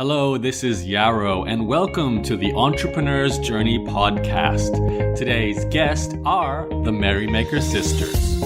Hello, this is Yaro, and welcome to the Entrepreneur's Journey podcast. Today's guests are the Merrymaker sisters.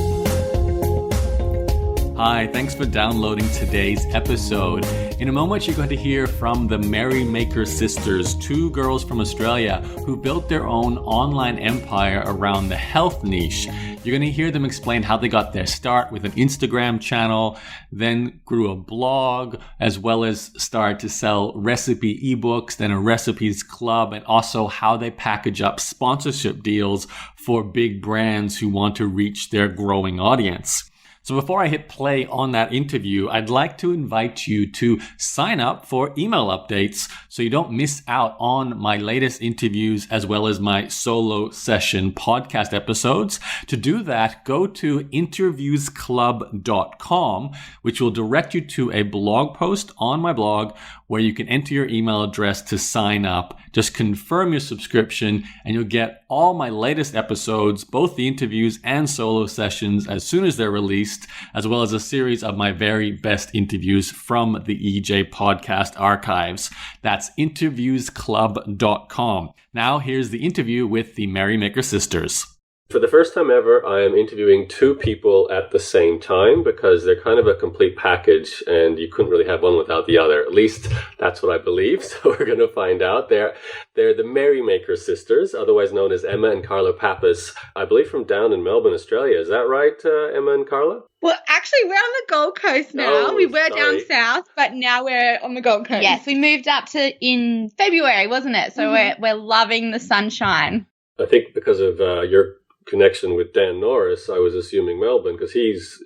Hi, thanks for downloading today's episode. In a moment, you're going to hear from the Merrymaker sisters, two girls from Australia who built their own online empire around the health niche. You're going to hear them explain how they got their start with an Instagram channel, then grew a blog, as well as started to sell recipe ebooks, then a recipes club, and also how they package up sponsorship deals for big brands who want to reach their growing audience. So before I hit play on that interview, I'd like to invite you to sign up for email updates so you don't miss out on my latest interviews as well as my solo session podcast episodes. To do that, go to interviewsclub.com, which will direct you to a blog post on my blog where you can enter your email address to sign up. Just confirm your subscription and you'll get all my latest episodes, both the interviews and solo sessions, as soon as they're released, as well as a series of my very best interviews from the EJ podcast archives. That's interviewsclub.com. Now here's the interview with the Merrymaker sisters. For the first time ever, I am interviewing two people at the same time because they're kind of a complete package and you couldn't really have one without the other. At least that's what I believe. So we're going to find out. They're the Merrymaker sisters, otherwise known as Emma and Carla Papas, I believe from down in Melbourne, Australia. Is that right, Emma and Carla? Well, actually, we're on the Gold Coast now. We were down south, but now we're on the Gold Coast. Yes, we moved up in February, wasn't it? So we're loving the sunshine. I think because of your connection with Dan Norris, I was assuming Melbourne because is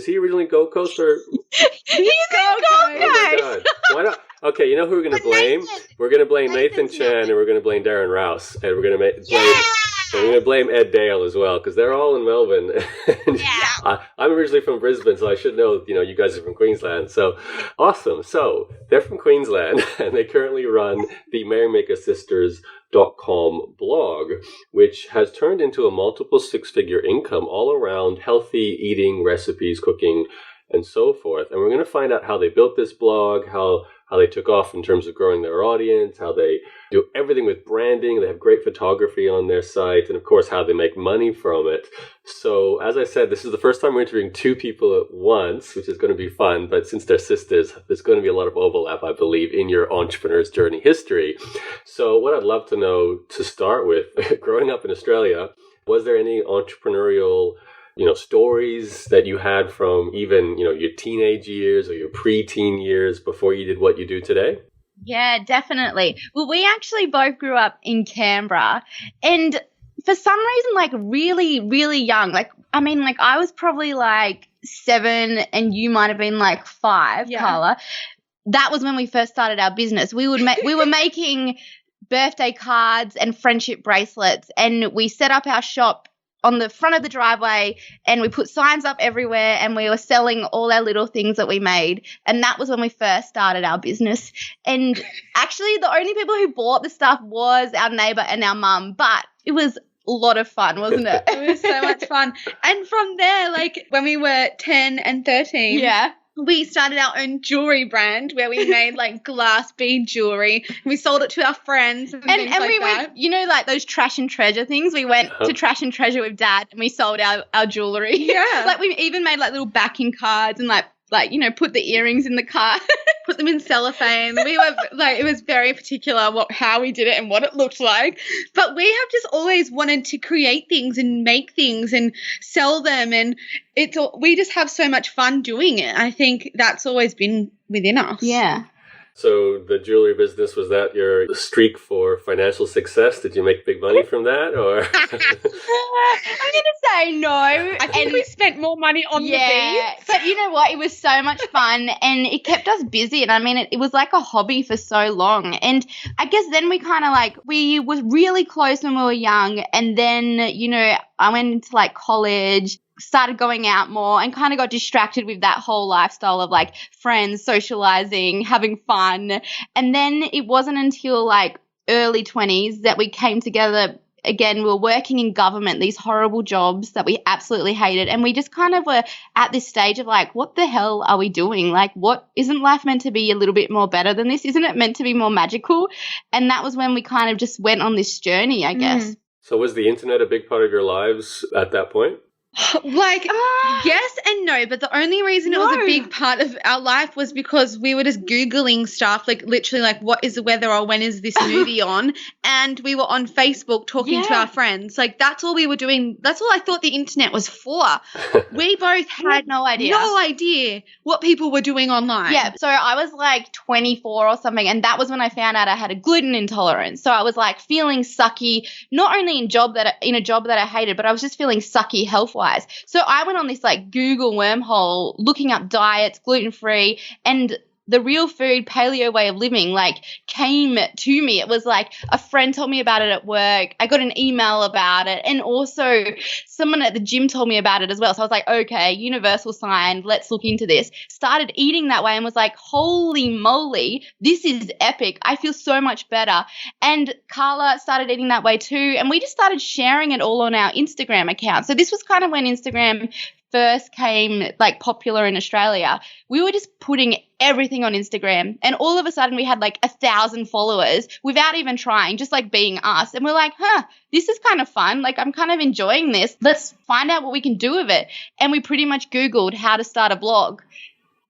he originally Gold Coast or? He's Gold Coast. Oh my God. Why not? Okay, you know who we're going to blame? We're going to blame Nathan Chan and we're going to blame Darren Rouse and we're going to blame Ed Dale as well because they're all in Melbourne. I'm originally from Brisbane, so I should know, you guys are from Queensland. So awesome. So they're from Queensland and they currently run the merrymakersisters.com blog, which has turned into a multiple six-figure income all around healthy eating, recipes, cooking, and so forth. And we're going to find out how they built this blog, how they took off in terms of growing their audience, how they do everything with branding. They have great photography on their site, and of course, how they make money from it. So, as I said, this is the first time we're interviewing two people at once, which is going to be fun. But since they're sisters, there's going to be a lot of overlap, I believe, in your entrepreneur's journey history. So, what I'd love to know to start with, growing up in Australia, was there any entrepreneurial stories that you had from even, your teenage years or your pre-teen years before you did what you do today? Yeah, definitely. Well, we actually both grew up in Canberra and for some reason, really, really young, I was probably 7 and you might have been 5, yeah. Carla. That was when we first started our business. We were making birthday cards and friendship bracelets and we set up our shop on the front of the driveway and we put signs up everywhere and we were selling all our little things that we made. And that was when we first started our business. And actually the only people who bought the stuff was our neighbor and our mum, but it was a lot of fun, wasn't it? It was so much fun. And from there, when we were 10 and 13, yeah, we started our own jewelry brand where we made glass bead jewelry. We sold it to our friends and things like we that. went, those trash and treasure things. We went to trash and treasure with Dad and we sold our jewelry. Yeah. We even made little backing cards and put the earrings in the card. Put them in cellophane. We were it was very particular how we did it and what it looked like. But we have just always wanted to create things and make things and sell them. And we just have so much fun doing it. I think that's always been within us. Yeah. So the jewelry business, was that your streak for financial success? Did you make big money from that? Or I'm going to say no. I think we spent more money on the beads. But you know what? It was so much fun and it kept us busy. And it was like a hobby for so long. And I guess then we kind of we were really close when we were young. And then, I went into college, started going out more and kind of got distracted with that whole lifestyle of friends, socializing, having fun. And then it wasn't until early 20s that we came together again, we were working in government, these horrible jobs that we absolutely hated. And we just kind of were at this stage of like, what the hell are we doing? Like, what, isn't life meant to be a little bit more better than this? Isn't it meant to be more magical? And that was when we kind of just went on this journey, I guess. So was the internet a big part of your lives at that point? Like, yes and no, but the only reason it was a big part of our life was because we were just Googling stuff, like literally like what is the weather or when is this movie on, and we were on Facebook talking to our friends. Like that's all we were doing. That's all I thought the internet was for. We both had no idea what people were doing online. Yeah, so I was like 24 or something, and that was when I found out I had a gluten intolerance. So I was like feeling sucky, not only in a job that I hated, but I was just feeling sucky health-wise. So I went on this like Google wormhole looking up diets, gluten-free, and the real food paleo way of living like came to me. It was like a friend told me about it at work. I got an email about it, and also someone at the gym told me about it as well. So I was like, okay, universal sign, let's look into this. Started eating that way and was like, holy moly, this is epic. I feel so much better. And Carla started eating that way too, and we just started sharing it all on our Instagram account. So this was kind of when Instagram first came like popular in Australia. We were just putting everything on Instagram, and all of a sudden we had like 1,000 followers without even trying, just like being us. And we're like, this is kind of fun. Like I'm kind of enjoying this. Let's find out what we can do with it. And we pretty much Googled how to start a blog.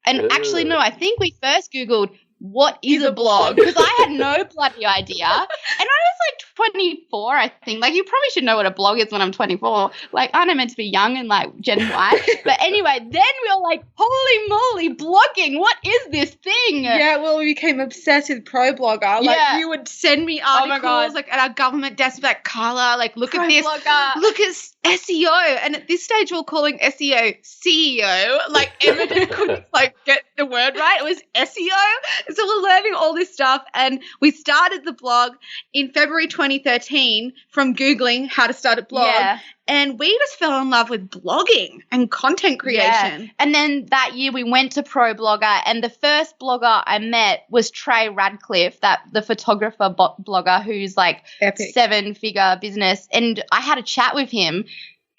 And actually, no, I think we first Googled what is a blog, because I had no bloody idea. And I was like 24, I think. Like, you probably should know what a blog is when I'm 24. Like, aren't I meant to be young and like Gen Y? But anyway, then we were like, holy moly, blogging, what is this thing? Yeah, well, we became obsessed with ProBlogger. Like, you would send me articles like at our government desk, like, Carla, like, look at this. Look at SEO. And at this stage, we were calling SEO CEO. Like, Emma just couldn't like get the word right. It was SEO. So we're learning all this stuff, and we started the blog in February 2013 from Googling how to start a blog. Yeah. And we just fell in love with blogging and content creation. Yeah. And then that year we went to ProBlogger, and the first blogger I met was Trey Radcliffe, the photographer blogger who's like epic 7-figure business. And I had a chat with him,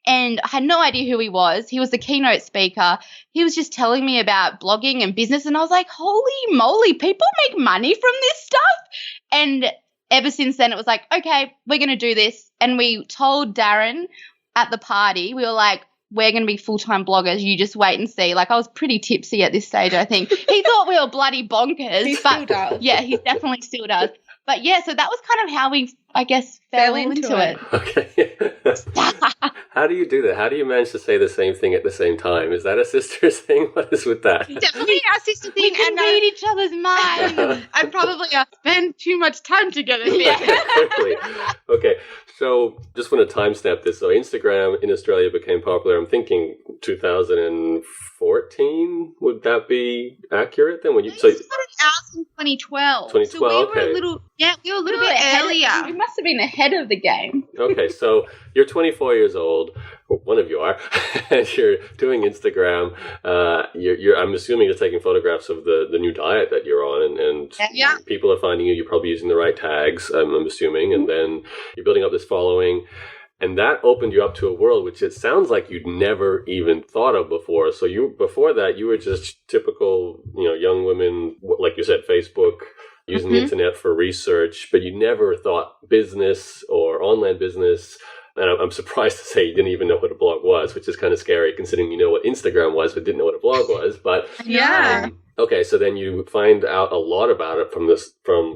and I had no idea who he was. He was the keynote speaker. He was just telling me about blogging and business, and I was like, holy moly, people make money from this stuff. And ever since then it was like, okay, we're going to do this. And we told Darren at the party, we were like, we're going to be full-time bloggers. You just wait and see. Like, I was pretty tipsy at this stage, I think. He thought we were bloody bonkers. He still does. Yeah, he definitely still does. But, yeah, so that was kind of how we, I guess, fell into it. Okay. How do you do that? How do you manage to say the same thing at the same time? Is that a sister thing? What is with that? Definitely our sister thing. We can read each other's minds. And probably spend too much time together. Exactly. Okay, so just want to timestamp this. So Instagram in Australia became popular, I'm thinking 2014. Would that be accurate then? When you started ours in 2012. 2012, so we were okay. a little bit earlier. We must have been ahead of the game. Okay, so you're 24 years old, or one of you are, and you're doing Instagram. I'm assuming you're taking photographs of the new diet that you're on, and people are finding you. You're probably using the right tags, I'm assuming, and then you're building up this following. And that opened you up to a world which it sounds like you'd never even thought of before. So before that, you were just typical, young women, like you said, Facebook, using the internet for research, but you never thought business or online business. And I'm surprised to say you didn't even know what a blog was, which is kind of scary considering you know what Instagram was, but didn't know what a blog was. But okay, so then you find out a lot about it from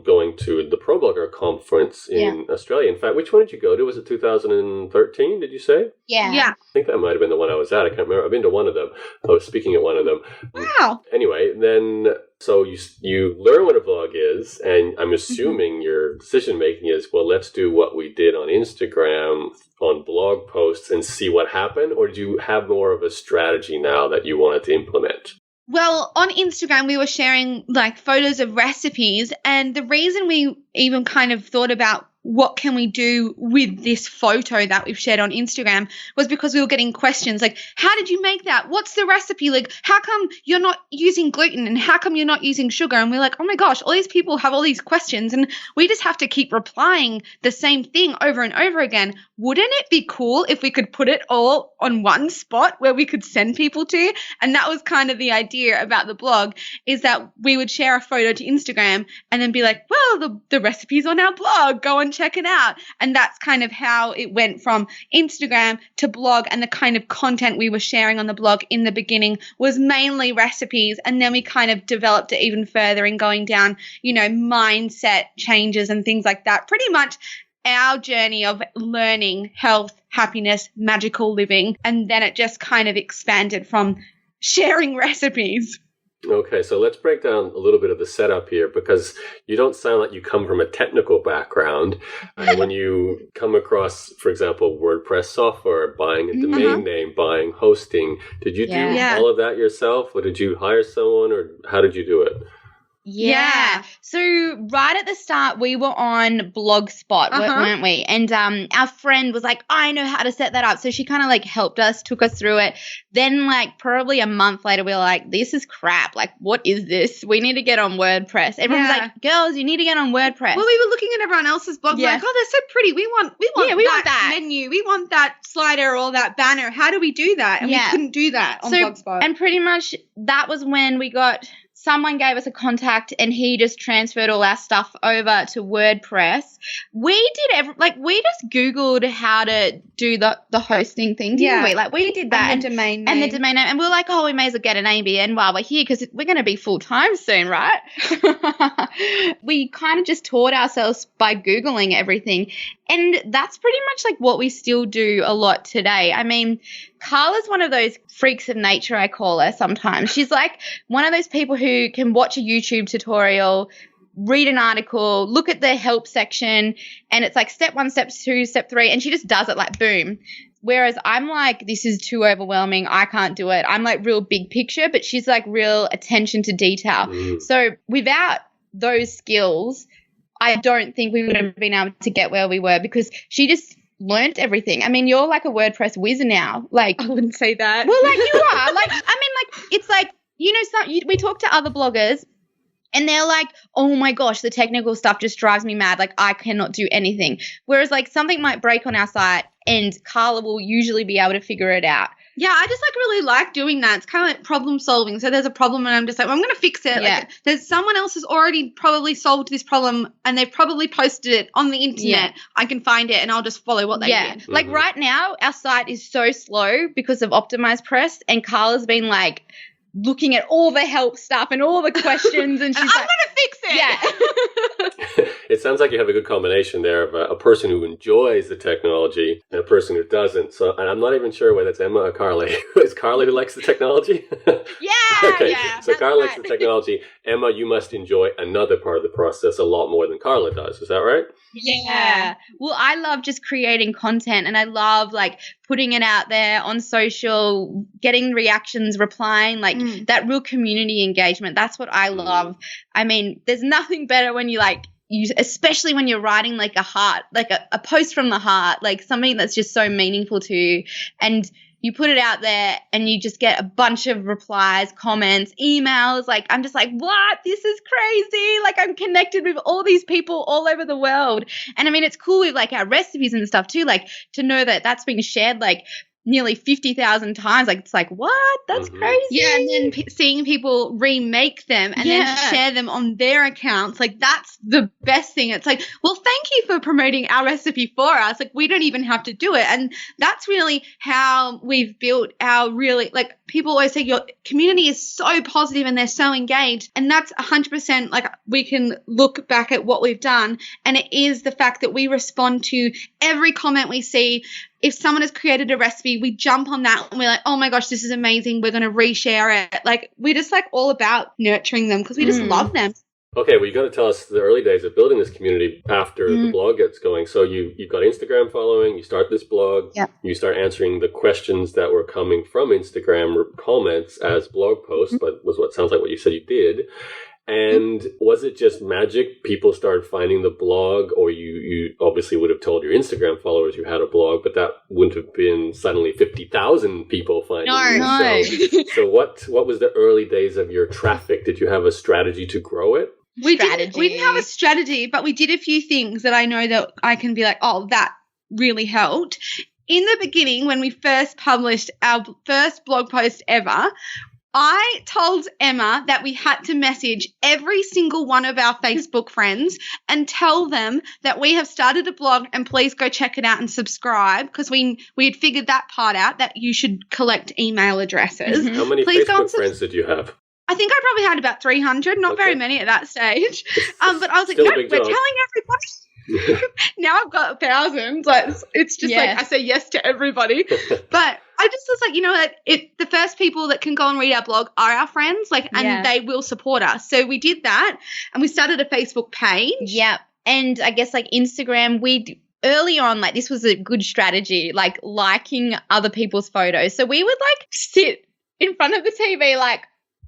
going to the ProBlogger conference in Australia. In fact, which one did you go to? Was it 2013, did you say? Yeah. I think that might have been the one I was at. I can't remember. I've been to one of them. I was speaking at one of them. Wow. Anyway, then so you learn what a blog is, and I'm assuming your decision making is, well, let's do what we did on Instagram on blog posts and see what happened, or do you have more of a strategy now that you wanted to implement? Well, on Instagram, we were sharing like photos of recipes, and the reason we even kind of thought about what can we do with this photo that we've shared on Instagram, was because we were getting questions like, how did you make that? What's the recipe? Like, how come you're not using gluten, and how come you're not using sugar? And we're like, oh my gosh, all these people have all these questions, and we just have to keep replying the same thing over and over again. Wouldn't it be cool if we could put it all on one spot where we could send people to? And that was kind of the idea about the blog, is that we would share a photo to Instagram and then be like, well, the recipe's on our blog, go and check it out. And that's kind of how it went from Instagram to blog. And the kind of content we were sharing on the blog in the beginning was mainly recipes, and then we kind of developed it even further in going down, mindset changes and things like that. Pretty much our journey of learning health, happiness, magical living, and then it just kind of expanded from sharing recipes. Okay, so let's break down a little bit of the setup here, because you don't sound like you come from a technical background. And when you come across, for example, WordPress software, buying a domain name, buying hosting, did you do all of that yourself, or did you hire someone, or how did you do it? Yeah. So right at the start, we were on Blogspot, weren't we? And our friend was like, I know how to set that up. So she kind of like helped us, took us through it. Then like probably a month later, we were like, this is crap. Like, what is this? We need to get on WordPress. Everyone's like, girls, you need to get on WordPress. Well, we were looking at everyone else's blogs like, oh, they're so pretty. We want that menu. We want that slider or that banner. How do we do that? And we couldn't do that on Blogspot. And pretty much that was when someone gave us a contact, and he just transferred all our stuff over to WordPress. We just Googled how to do the hosting thing, didn't we? Like, we did that. And the domain name. And the domain name. And we were like, we may as well get an ABN while we're here, because we're going to be full-time soon, right? We kind of just taught ourselves by Googling everything. And that's pretty much like what we still do a lot today. I mean, Carla's one of those freaks of nature, I call her sometimes. She's like one of those people who can watch a YouTube tutorial, read an article, look at the help section, and it's like step 1, step 2, step 3, and she just does it like boom. Whereas I'm like, this is too overwhelming. I can't do it. I'm like real big picture, but she's like real attention to detail. So without those skills, I don't think we would have been able to get where we were, because she just learnt everything. I mean, you're like a WordPress whiz now. Like, I wouldn't say that. Well, like you are. Like, I mean, like, it's like, we talk to other bloggers, and they're like, oh my gosh, the technical stuff just drives me mad. Like, I cannot do anything. Whereas like something might break on our site, and Carla will usually be able to figure it out. Yeah, I just really like doing that. It's kind of like problem solving. So there's a problem, and I'm just like, well, I'm going to fix it. Yeah. Like, there's someone else has already probably solved this problem, and they've probably posted it on the internet. Yeah. I can find it, and I'll just follow what they did. Like right now, our site is so slow because of Optimized Press, and Carla's been like looking at all the help stuff and all the questions, and she's I'm going to fix it. Yeah. It sounds like you have a good combination there of a person who enjoys the technology and a person who doesn't. So, and I'm not even sure whether it's Emma or Carly. Is Carly who likes the technology? Yeah. Okay. Yeah, so Carla likes the technology. Emma, you must enjoy another part of the process a lot more than Carla does. Is that right? Yeah. Well, I love just creating content, and I love like putting it out there on social, getting reactions, replying, like that real community engagement. That's what I love. I mean, there's nothing better when you especially when you're writing like a heart, like a post from the heart, like something that's just so meaningful to you, and you put it out there and you just get a bunch of replies, comments, emails. Like, I'm just like, what? This is crazy. Like, I'm connected with all these people all over the world. And I mean, it's cool with like our recipes and stuff too, like to know that that's been shared like nearly 50,000 times. Like, it's like, what? That's crazy. Yeah, and then seeing people remake them and then share them on their accounts, like that's the best thing. It's like, well, thank you for promoting our recipe for us. Like, we don't even have to do it. And that's really how we've built our really, like, people always say your community is so positive and they're so engaged. And that's 100% like we can look back at what we've done. And it is the fact that we respond to every comment we see. If someone has created a recipe, we jump on that and we're like, oh my gosh, this is amazing. We're going to reshare it. Like, we're just like all about nurturing them because we just love them. Okay, well, you got to tell us the early days of building this community after the blog gets going. So you've got Instagram following, you start this blog, you start answering the questions that were coming from Instagram comments as blog posts, but was what sounds like what you said you did. And was it just magic? People started finding the blog, or you obviously would have told your Instagram followers you had a blog, but that wouldn't have been suddenly 50,000 people finding you. No. So what was the early days of your traffic? Did you have a strategy to grow it? We didn't have a strategy, but we did a few things that I know that I can be like, oh, that really helped. In the beginning, when we first published our first blog post ever, I told Emma that we had to message every single one of our Facebook friends and tell them that we have started a blog and please go check it out and subscribe, because we had figured that part out, that you should collect email addresses. How many Facebook friends did you have? I think I probably had about 300, not very many at that stage. But I was like, no, we're telling everybody. Now I've got thousands. Like, it's just like I say yes to everybody. But I just was like, you know what? The first people that can go and read our blog are our friends, and they will support us. So we did that, and we started a Facebook page. Yeah, and I guess Instagram, early on, this was a good strategy, liking other people's photos. So we would sit in front of the TV,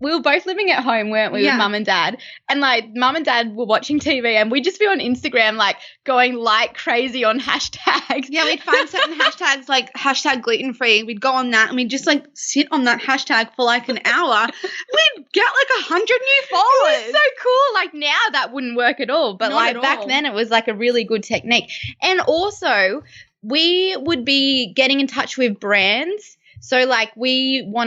we were both living at home, weren't we, with mum and dad? And mum and dad were watching TV, and we'd just be on Instagram, going crazy on hashtags. Yeah, we'd find certain hashtags, like hashtag gluten-free. We'd go on that, and we'd just sit on that hashtag for an hour. We'd get 100 new followers. It was so cool. Now that wouldn't work at all. But back then it was a really good technique. And also we would be getting in touch with brands. So we were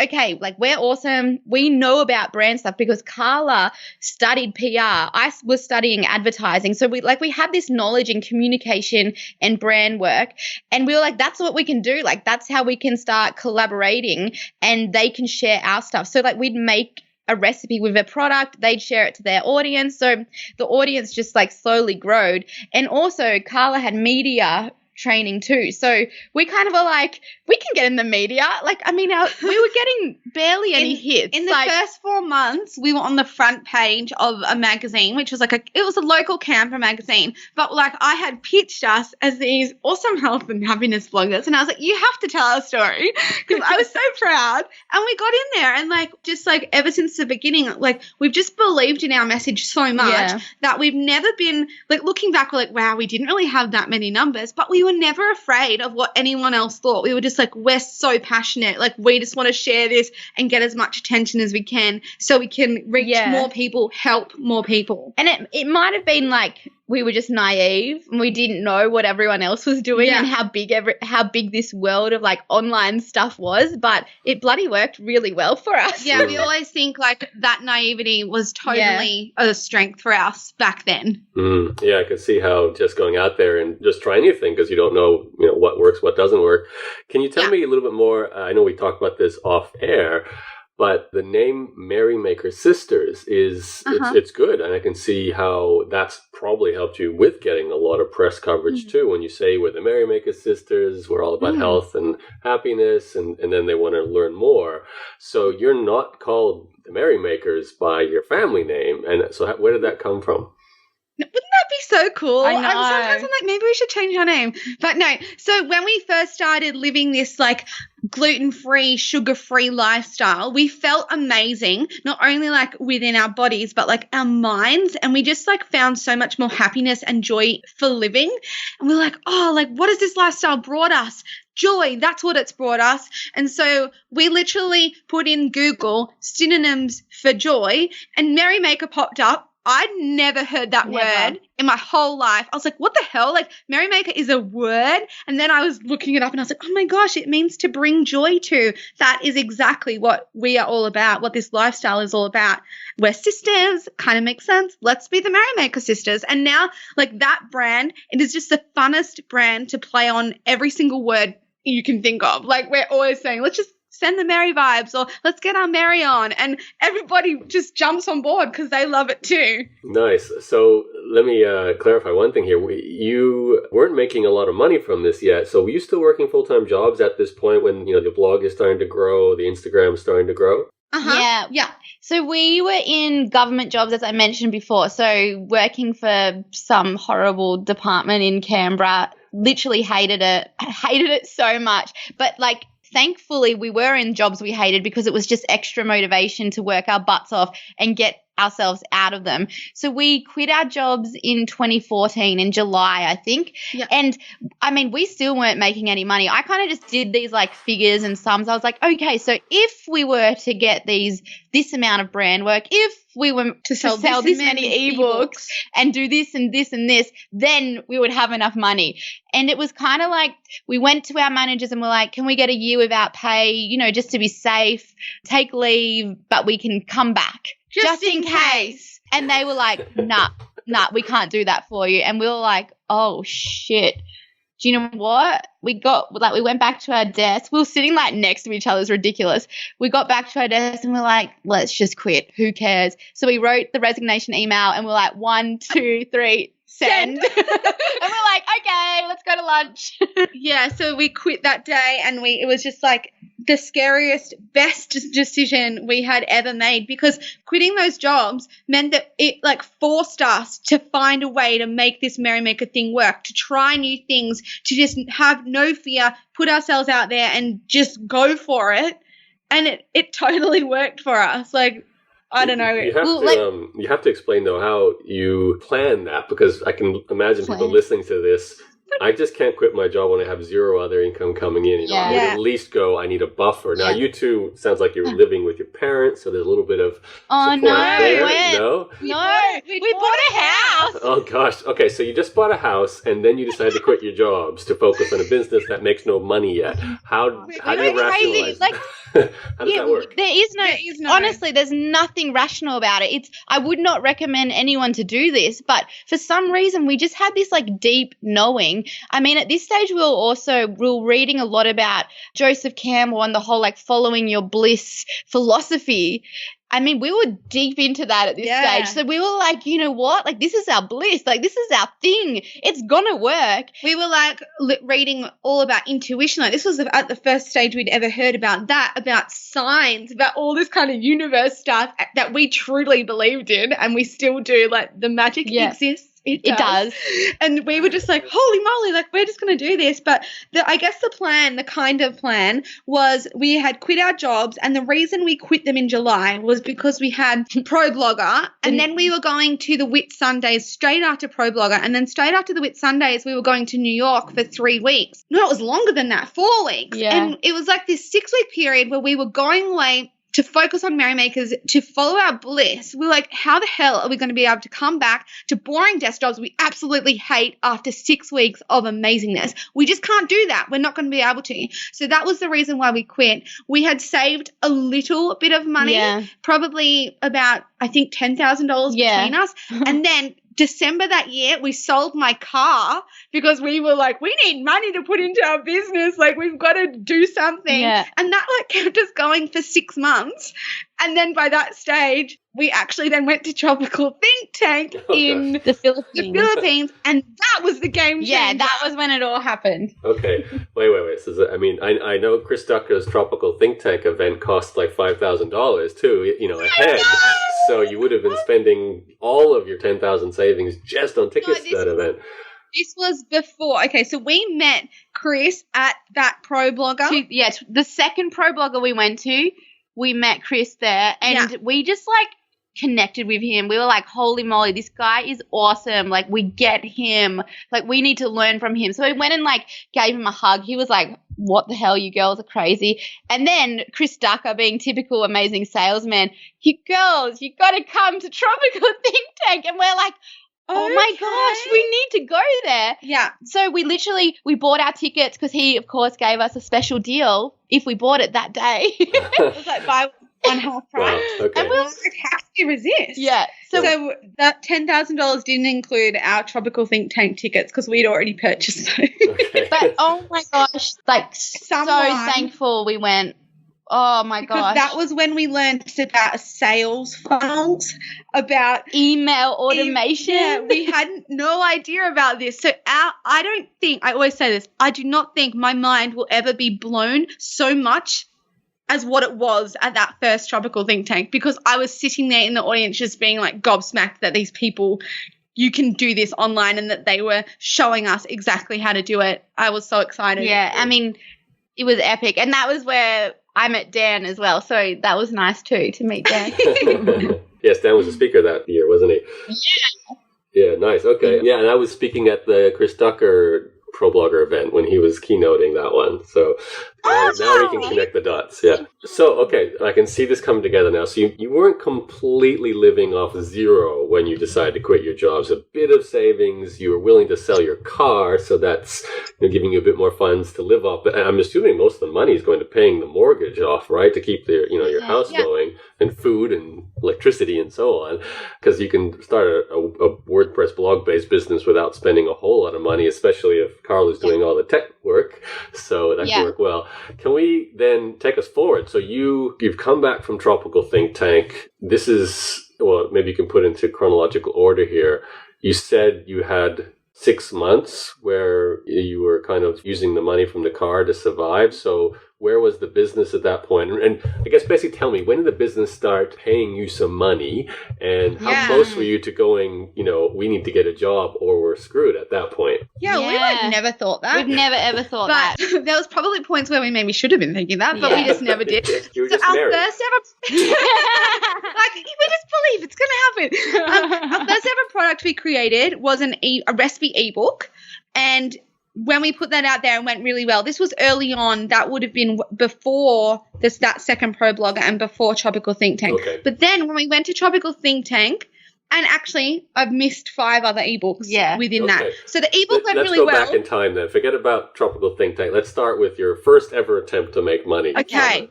okay, we're awesome. We know about brand stuff because Carla studied PR. I was studying advertising. So we had this knowledge in communication and brand work. And we were that's what we can do. That's how we can start collaborating, and they can share our stuff. So we'd make a recipe with a product, they'd share it to their audience. So the audience just slowly growed. And also Carla had media training too. So we kind of were we can get in the media. We were getting barely any hits. In the first 4 months, we were on the front page of a magazine, which was it was a local Canberra magazine. But I had pitched us as these awesome health and happiness bloggers. And I was like, you have to tell our story, because I was so proud. And we got in there, and ever since the beginning, we've just believed in our message so much that we've never been looking back, we're wow, we didn't really have that many numbers, but we were never afraid of what anyone else thought. We were just we're so passionate. We just want to share this and get as much attention as we can so we can reach more people, help more people. And it might have been we were just naive and we didn't know what everyone else was doing and how big this world of online stuff was, but it bloody worked really well for us. Yeah, we always think that naivety was totally a strength for us back then. Yeah, I could see how just going out there and just trying anything, because you don't know, what works, what doesn't work. Can you tell me a little bit more? I know we talked about this off air, but the name Merrymaker Sisters it's good, and I can see how that's probably helped you with getting a lot of press coverage too. When you say we're the Merrymaker Sisters, we're all about health and happiness, and then they want to learn more. So you're not called the Merrymakers by your family name, and so where did that come from? Wouldn't that be so cool? I know. Sometimes I'm maybe we should change our name. But no. So when we first started living this gluten-free, sugar-free lifestyle, we felt amazing, not only within our bodies, but our minds. And we just found so much more happiness and joy for living. And we're what has this lifestyle brought us? Joy, that's what it's brought us. And so we literally put in Google synonyms for joy, and Merrymaker popped up. I'd never heard that word in my whole life. I was what the hell? Merrymaker is a word? And then I was looking it up, and I was oh my gosh, it means to bring joy to. That is exactly what we are all about, what this lifestyle is all about. We're sisters, kind of makes sense. Let's be the Merrymaker Sisters. And now, that brand, it is just the funnest brand to play on every single word you can think of. We're always saying, let's just send the merry vibes, or let's get our merry on, and everybody just jumps on board because they love it too. Nice. So let me clarify one thing here. You weren't making a lot of money from this yet, so were you still working full-time jobs at this point when the blog is starting to grow, the Instagram is starting to grow? Yeah. So we were in government jobs, as I mentioned before, so working for some horrible department in Canberra. Literally hated it so much, but thankfully we were in jobs we hated, because it was just extra motivation to work our butts off and get ourselves out of them. So we quit our jobs in 2014 in July, I think. Yeah. And I mean, we still weren't making any money. I kind of just did these like figures and sums. I was like, okay, so if we were to get this amount of brand work, if we were to sell this many ebooks and do this and this and this, then we would have enough money. And it was kind of like we went to our managers and we're like, can we get a year without pay, you know, just to be safe, take leave, but we can come back just in case. And they were like, nah, we can't do that for you. And we were like, oh shit. Do you know what? We went back to our desk. We were sitting like next to each other. It's ridiculous. We got back to our desk and we're like, let's just quit. Who cares? So we wrote the resignation email and we're like, 1, 2, 3, send. And we're like, okay, let's go to lunch. Yeah, so we quit that day and it was just like the scariest, best decision we had ever made, because quitting those jobs meant that it like forced us to find a way to make this Merrymaker thing work, to try new things, to just have no fear, put ourselves out there and just go for it. And it totally worked for us. Like, I don't know. You have to explain though how you plan that, because I can imagine people listening to this. I just can't quit my job when I have zero other income coming in. You know, I would at least go, I need a buffer. Now, you two, sounds like you're living with your parents, so there's a little bit of support there. No? We bought a house. Oh, gosh. Okay, so you just bought a house, and then you decided to quit your jobs to focus on a business that makes no money yet. How do you rationalize that? How does that work? There is no, honestly, there's nothing rational about it. I would not recommend anyone to do this, but for some reason we just had this like deep knowing. I mean, at this stage we were reading a lot about Joseph Campbell and the whole like following your bliss philosophy. I mean, we were deep into that at this stage. So we were like, you know what? Like, this is our bliss. Like, this is our thing. It's going to work. We were like reading all about intuition. Like, this was at the first stage we'd ever heard about that, about signs, about all this kind of universe stuff that we truly believed in, and we still do. Like, the magic exists. It does. And we were just like, holy moly, like, we're just going to do this. But I guess the kind of plan was we had quit our jobs, and the reason we quit them in July was because we had Pro Blogger, and then we were going to the Whit Sundays straight after Pro Blogger, and then straight after the Whit Sundays we were going to New York for 3 weeks. No, it was longer than that, 4 weeks. Yeah. And it was like this 6-week period where we were going away to focus on Merrymakers, to follow our bliss. We're like, how the hell are we going to be able to come back to boring desk jobs we absolutely hate after 6 weeks of amazingness? We just can't do that. We're not going to be able to. So that was the reason why we quit. We had saved a little bit of money, probably about, I think, $10,000 between us. And then December that year, we sold my car because we were like, we need money to put into our business. Like, we've got to do something. Yeah. And that like kept us going for 6 months. And then by that stage, we actually then went to Tropical Think Tank in the Philippines. And that was the game changer. Yeah, that was when it all happened. Okay. Wait. So, I know Chris Ducker's Tropical Think Tank event cost like $5,000 too, a head. So you would have been spending all of your 10,000 savings just on tickets to that event. This was before. Okay, so we met Chris at that Pro Blogger. The second Pro Blogger we went to, we met Chris there, and we just like connected with him. We were like, holy moly, this guy is awesome. Like, we get him. Like, we need to learn from him. So we went and like gave him a hug. He was like, what the hell, you girls are crazy. And then Chris Ducker, being typical amazing salesman, you girls, you got to come to Tropical Think Tank. And we're like, oh my gosh, we need to go there. Yeah. So we bought our tickets because he, of course, gave us a special deal if we bought it that day. It was like buy one half price. Wow, okay. And we were like, how can you resist? Yeah. So that $10,000 didn't include our Tropical Think Tank tickets because we'd already purchased those. Okay. But oh my gosh, like so thankful we went. Oh my gosh. Because that was when we learned about sales funnels, about email automation. We had no idea about this. So I always say this, I do not think my mind will ever be blown so much as what it was at that first Tropical Think Tank, because I was sitting there in the audience just being like gobsmacked that these people, you can do this online, and that they were showing us exactly how to do it. I was so excited. Yeah, I mean, it was epic. And that was where I met Dan as well. So that was nice too, to meet Dan. Yes, Dan was a speaker that year, wasn't he? Yeah, nice. Okay. Yeah, and I was speaking at the Chris Ducker Pro Blogger event when he was keynoting that one. So now we can connect the dots. Yeah. So, okay, I can see this coming together now. So you weren't completely living off zero when you decided to quit your jobs. A bit of savings. You were willing to sell your car. So that's giving you a bit more funds to live off. But I'm assuming most of the money is going to paying the mortgage off, right? To keep your house going, and food and electricity and so on. Because you can start a WordPress blog-based business without spending a whole lot of money, especially if Carla's doing all the tech work. So that can work well. Can we then take us forward? So you've come back from Tropical Think Tank. This is, well, maybe you can put into chronological order here. You said you had 6 months where you were kind of using the money from the car to survive. So where was the business at that point? And I guess basically tell me, when did the business start paying you some money? And how close were you to going, we need to get a job or we're screwed at that point? Yeah, we like never thought that. We've never ever thought that. But there was probably points where we maybe should have been thinking that, but we just never did. You were just married. First ever, we just believe it's going to happen. Our first ever product we created was a recipe ebook, and when we put that out there and went really well, this was early on. That would have been before that second Pro Blogger and before Tropical Think Tank. Okay. But then when we went to Tropical Think Tank, and actually I've missed 5 other ebooks within that. So the ebook went really well. Let's go back in time then. Forget about Tropical Think Tank. Let's start with your first ever attempt to make money. Okay.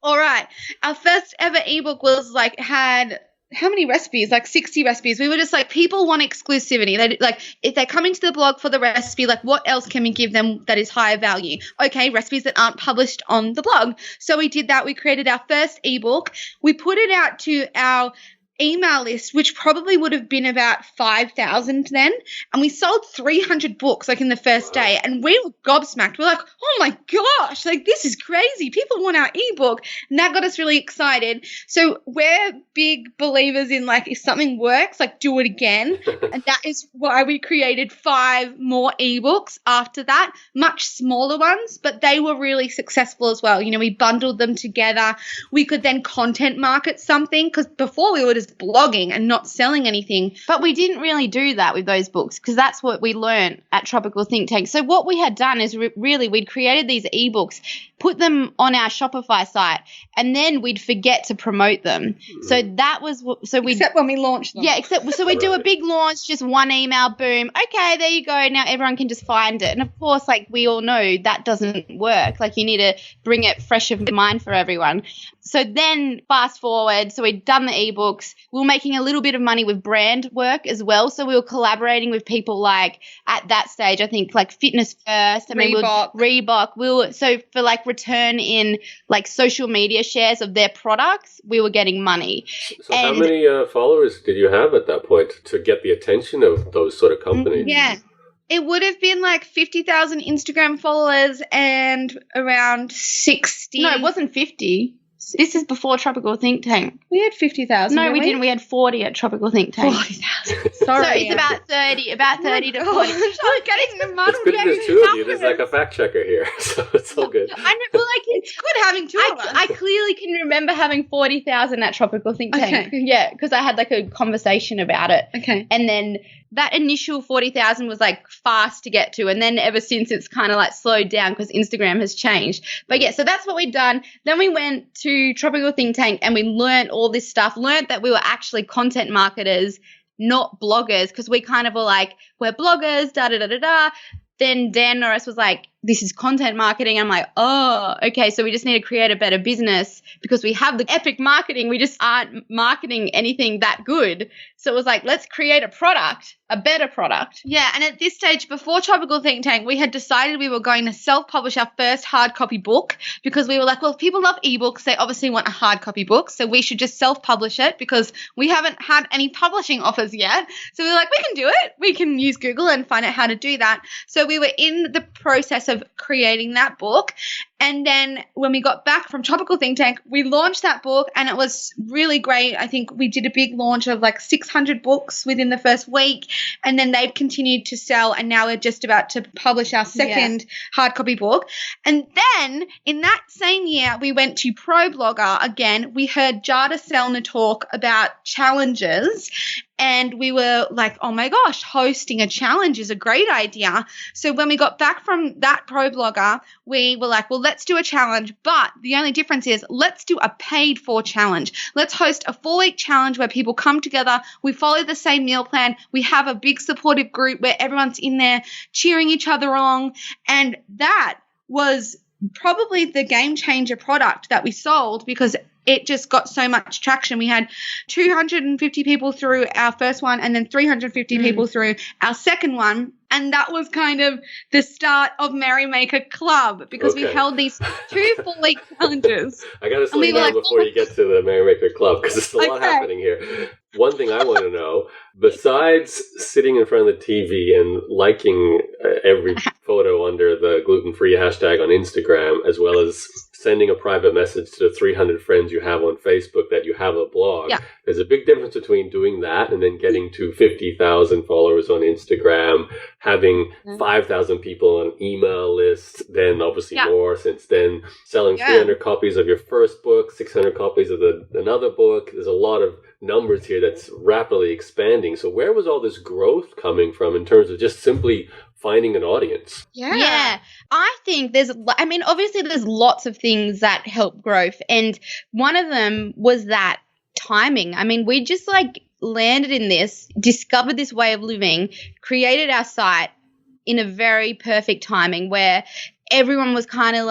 All right. Our first ever ebook was had how many recipes? 60 recipes. We were just people want exclusivity. They if they come into the blog for the recipe, what else can we give them that is higher value? Okay, recipes that aren't published on the blog. So we did that. We created our first ebook. We put it out to our email list, which probably would have been about 5,000 then, and we sold 300 books in the first day, and we were gobsmacked. We're oh my gosh, this is crazy. People want our ebook, and that got us really excited. So we're big believers in if something works, do it again. And that is why we created 5 more ebooks after that, much smaller ones, but they were really successful as well. We bundled them together. We could then content market something, because before we were just blogging and not selling anything. But we didn't really do that with those books, because that's what we learned at Tropical Think Tank. So what we had done is really we'd created these ebooks, put them on our Shopify site, and then we'd forget to promote them. So that was except when we launched them. Yeah, so we do a big launch, just one email, boom. Okay, there you go. Now everyone can just find it. And of course, we all know that doesn't work. You need to bring it fresh of mind for everyone. So then fast forward, so we'd done the ebooks. We were making a little bit of money with brand work as well. So we were collaborating with people at that stage, I think Fitness First. Reebok. So for return in social media shares of their products, we were getting money. So how many followers did you have at that point to get the attention of those sort of companies? Yeah. It would have been 50,000 Instagram followers and around 60. No, it wasn't 50. This is before Tropical Think Tank. We had 50,000. No, we didn't. We had 40 at Tropical Think Tank. 40,000. Sorry. So it's about 30 to 40. I'm getting the model. It's good there's 2 of you. There's a fact checker here, so it's all good. I know, it's good having 2 of us. I clearly can remember having 40,000 at Tropical Think Tank. Okay. Yeah, because I had a conversation about it. Okay. And then that initial 40,000 was fast to get to, and then ever since it's kind of slowed down because Instagram has changed. But yeah, so that's what we'd done. Then we went to Tropical Think Tank and we learned all this stuff, learned that we were actually content marketers, not bloggers, because we kind of were we're bloggers, da-da-da-da-da. Then Dan Norris was this is content marketing. I'm oh, okay, so we just need to create a better business because we have the epic marketing. We just aren't marketing anything that good. So it was let's create a product, a better product. Yeah, and at this stage, before Tropical Think Tank, we had decided we were going to self-publish our first hard copy book because we were well, if people love ebooks, they obviously want a hard copy book, so we should just self-publish it because we haven't had any publishing offers yet. So we were we can do it. We can use Google and find out how to do that. So we were in the process of creating that book, And then when we got back from Tropical Think Tank, we launched that book and it was really great. I think we did a big launch of like 600 books within the first week, and then they've continued to sell, and now we're just about to publish our second hard copy book. And then in that same year, we went to Pro Blogger again. We heard Jada Selner talk about challenges, and we were like, oh my gosh, hosting a challenge is a great idea. So when we got back from that Pro Blogger, we were like, well, let's do a challenge. But the only difference is let's do a paid for challenge. Let's host a 4-week challenge where people come together. We follow the same meal plan. We have a big supportive group where everyone's in there cheering each other on. And that was probably the game changer product that we sold, because it just got so much traction. We had 250 people through our first one and then 350 people through our second one. And that was kind of the start of Merrymaker Club, because we held these 2 full-week challenges. I got to slow you down before you get to the Merrymaker Club, because there's a lot happening here. One thing I want to know, besides sitting in front of the TV and liking every photo under the gluten-free hashtag on Instagram, as well as sending a private message to the 300 friends you have on Facebook that you have a blog, there's a big difference between doing that and then getting to 50,000 followers on Instagram, having 5,000 people on email lists, then obviously more since then, selling 300 copies of your first book, 600 copies of another book. There's a lot of numbers here that's rapidly expanding. So where was all this growth coming from in terms of just simply finding an audience? Yeah. I think obviously there's lots of things that help growth. And one of them was that timing. I mean, we just landed in this, discovered this way of living, created our site in a very perfect timing where everyone was kind of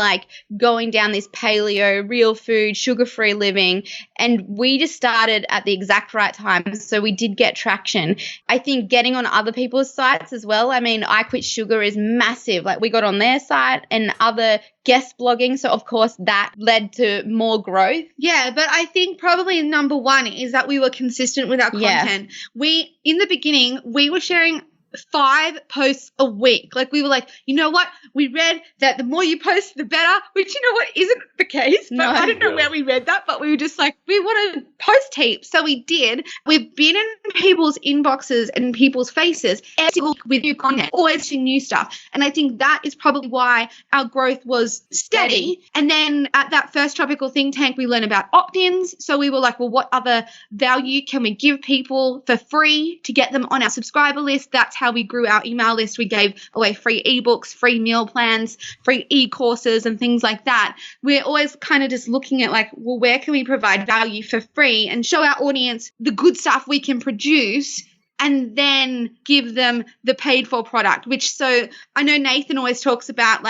going down this paleo, real food, sugar-free living, and we just started at the exact right time, so we did get traction. I think getting on other people's sites as well. I mean, I Quit Sugar is massive. We got on their site and other guest blogging, so of course that led to more growth. Yeah, but I think probably number one is that we were consistent with our content. In the beginning, we were sharing 5 posts a week. We were like, you know what? We read that the more you post, the better, which, you know what, isn't the case. But I don't know where we read that, but we were just like, we want to post heaps. So we did. We've been in people's inboxes and people's faces every single week with new content, always seeing new stuff. And I think that is probably why our growth was steady. And then at that first Tropical Think Tank, we learned about opt-ins. So we were like, well, what other value can we give people for free to get them on our subscriber list? That's how we grew our email list. We gave away free ebooks, free meal plans, free e-courses and things like that. We're always kind of just looking at well, where can we provide value for free and show our audience the good stuff we can produce, and then give them the paid for product, so I know Nathan always talks about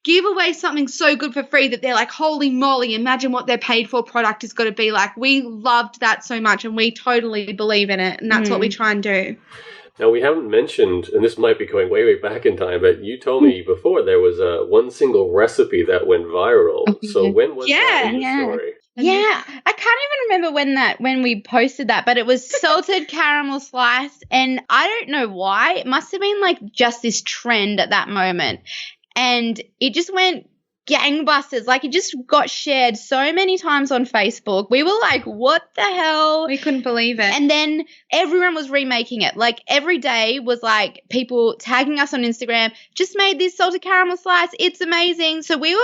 give away something so good for free that they're like, holy moly, imagine what their paid for product is going to be like. We loved that so much and we totally believe in it, and that's what we try and do. Now, we haven't mentioned, and this might be going way, way back in time, but you told me before there was one single recipe that went viral. So when was that in the story? Yeah, I can't even remember when we posted that, but it was salted caramel slice, and I don't know why. It must have been just this trend at that moment, and it just went gangbusters. It just got shared so many times on Facebook. We were like, what the hell? We couldn't believe it. And then everyone was remaking it. Every day was people tagging us on Instagram, just made this salted caramel slice. It's amazing. So we were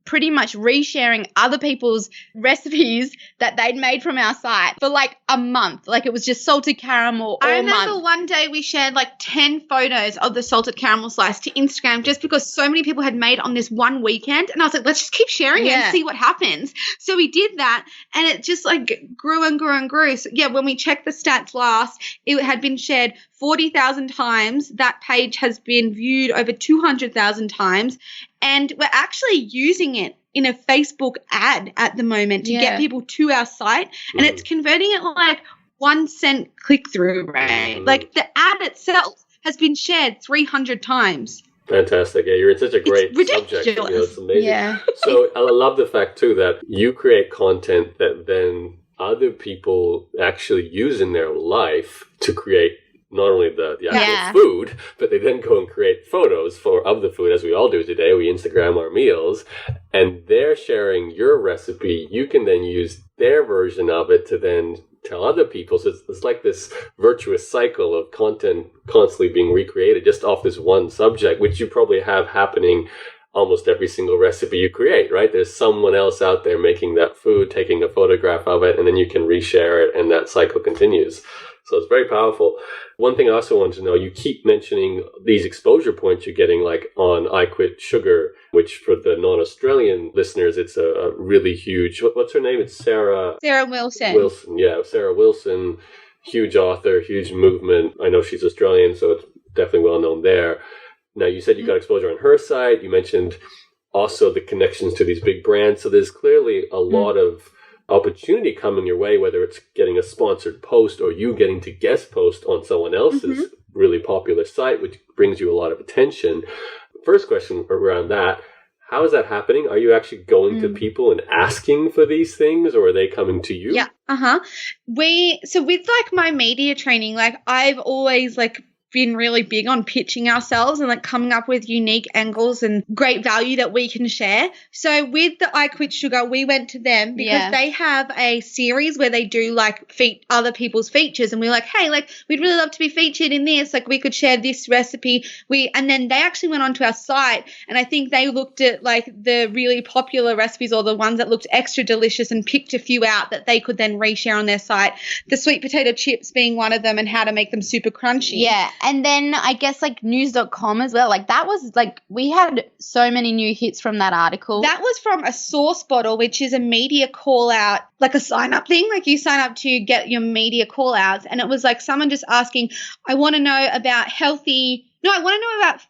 pretty much resharing other people's recipes that they'd made from our site for a month. It was just salted caramel all month. I remember one day we shared 10 photos of the salted caramel slice to Instagram just because so many people had made on this one weekend. And I was like, let's just keep sharing it and see what happens. So we did that, and it just grew and grew and grew. So when we checked the stats last, it had been shared 40,000 times. That page has been viewed over 200,000 times. And we're actually using it in a Facebook ad at the moment to get people to our site. And it's converting it 1 cent click-through rate. The ad itself has been shared 300 times. Fantastic. Yeah, you're in such a great subject. It's amazing. Yeah. So I love the fact, too, that you create content that then other people actually use in their life to create not only the actual Yeah. food, but they then go and create photos of the food, as we all do today. We Instagram our meals, and they're sharing your recipe. You can then use their version of it to then tell other people. So it's like this virtuous cycle of content constantly being recreated just off this one subject, which you probably have happening almost every single recipe you create, right? There's someone else out there making that food, taking a photograph of it, and then you can reshare it, and that cycle continues. So it's very powerful. One thing I also wanted to know, you keep mentioning these exposure points you're getting, like on I Quit Sugar, which for the non-Australian listeners, it's a really huge, what's her name? It's Sarah Wilson. Sarah Wilson, huge author, huge movement. I know she's Australian, so it's definitely well known there. Now, you said you got exposure on her side. You mentioned also the connections to these big brands. So there's clearly a lot of opportunity coming your way, whether it's getting a sponsored post or you getting to guest post on someone else's really popular site, which brings you a lot of attention. First question around that, how is that happening? Are you actually going to people and asking for these things, or are they coming to you? Yeah. So with like my media training, like I've always like been really big on pitching ourselves and like coming up with unique angles and great value that we can share. So with the I Quit Sugar, we went to them because they have a series where they do like other people's features, and we're like, hey, like we'd really love to be featured in this. Like we could share this recipe. And then they actually went onto our site, and I think they looked at like the really popular recipes or the ones that looked extra delicious and picked a few out that they could then reshare on their site. The sweet potato chips being one of them, and how to make them super crunchy. Yeah. And then I guess like news.com as well. Like that was like, we had so many new hits from that article. That was from a source bottle, which is a media call out, like a sign up thing. Like you sign up to get your media call outs. And it was like someone just asking, I want to know about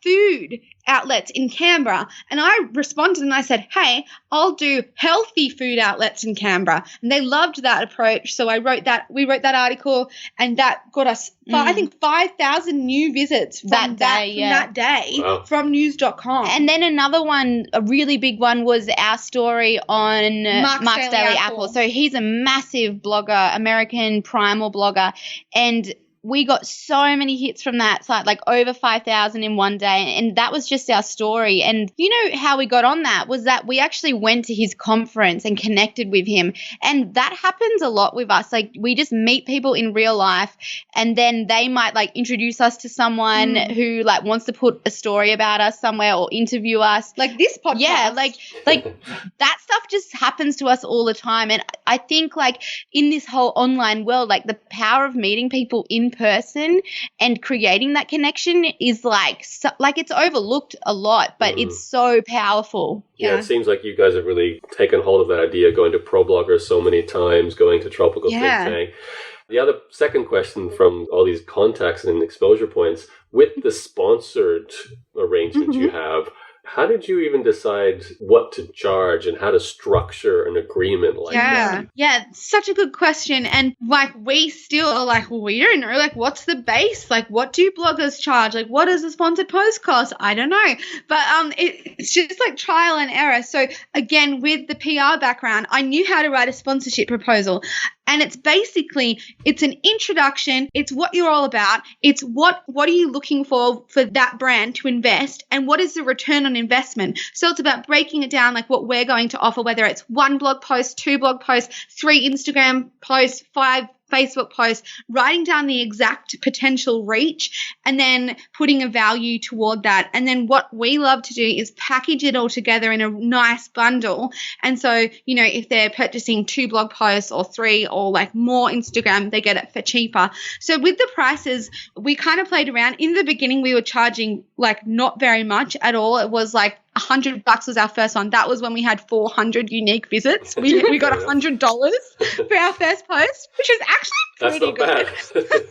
food outlets in Canberra. And I responded and I said, hey, I'll do healthy food outlets in Canberra. And they loved that approach. So we wrote that article, and that got us, I think, 5,000 new visits from that day Wow. from news.com. And then another one, a really big one, was our story on Mark's Daily Apple. So he's a massive blogger, American primal blogger, and we got so many hits from that site, like over 5,000 in one day. And that was just our story. And you know how we got on that was that we actually went to his conference and connected with him. And that happens a lot with us. Like we just meet people in real life, and then they might like introduce us to someone who like wants to put a story about us somewhere or interview us. Like this podcast. Yeah, like that stuff just happens to us all the time. And I think like in this whole online world, like the power of meeting people in person and creating that connection is like it's overlooked a lot, but it's so powerful. Yeah, it seems like you guys have really taken hold of that idea, going to Pro Blogger so many times, going to Tropical Think Tank. The other second question from all these contacts and exposure points, with the sponsored arrangements you have, how did you even decide what to charge and how to structure an agreement like that? Yeah, such a good question. And like we still are like, well, we don't know, like what's the base? Like what do bloggers charge? Like what does a sponsored post cost? I don't know. But it's just like trial and error. So again, with the PR background, I knew how to write a sponsorship proposal. And it's basically, it's an introduction. It's what you're all about. It's what are you looking for that brand to invest, and what is the return on investment? So it's about breaking it down, like what we're going to offer, whether it's 1 blog post, 2 blog posts, 3 Instagram posts, 5 Facebook posts, writing down the exact potential reach, and then putting a value toward that. And then what we love to do is package it all together in a nice bundle. And so, you know, if they're purchasing 2 blog posts or 3 or like more Instagram, they get it for cheaper. So with the prices, we kind of played around. In the beginning, we were charging like not very much at all. It was like $100 was our first one. That was when we had 400 unique visits. We got $100 for our first post, which was actually pretty good. That's not bad.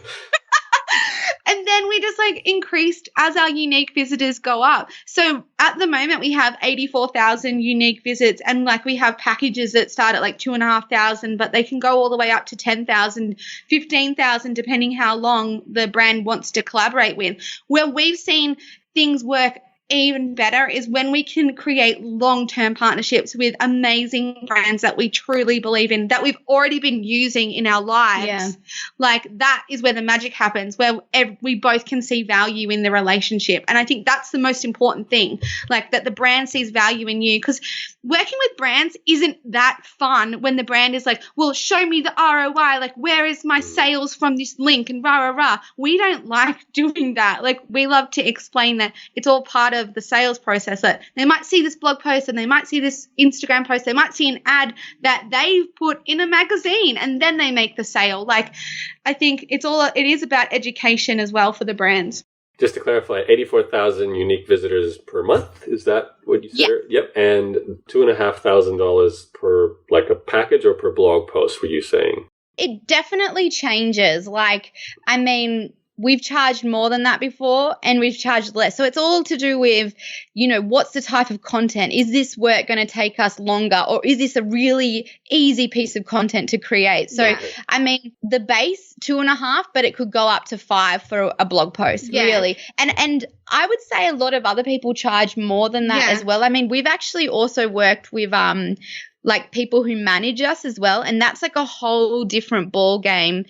And then we just like increased as our unique visitors go up. So at the moment we have 84,000 unique visits, and like we have packages that start at like 2,500, but they can go all the way up to 10,000, 15,000, depending how long the brand wants to collaborate with. Where we've seen things work even better is when we can create long-term partnerships with amazing brands that we truly believe in, that we've already been using in our lives. Yeah. Like that is where the magic happens, where we both can see value in the relationship. And I think that's the most important thing, like that the brand sees value in you, because working with brands isn't that fun when the brand is like, well, show me the ROI, like where is my sales from this link and rah, rah, rah. We don't like doing that. Like we love to explain that it's all part of the sales process. That they might see this blog post and they might see this Instagram post, they might see an ad that they've put in a magazine and then they make the sale. Like I think it is about education as well for the brands. Just to clarify, 84,000 unique visitors per month. Is that what you said? Yep. And $2,500 per like a package or per blog post, were you saying? It definitely changes. Like, I mean, we've charged more than that before and we've charged less. So it's all to do with, you know, what's the type of content? Is this work going to take us longer, or is this a really easy piece of content to create? So, I mean, the base 2.5, but it could go up to 5 for a blog post, really. And I would say a lot of other people charge more than that as well. I mean, we've actually also worked with like people who manage us as well, and that's like a whole different ball game,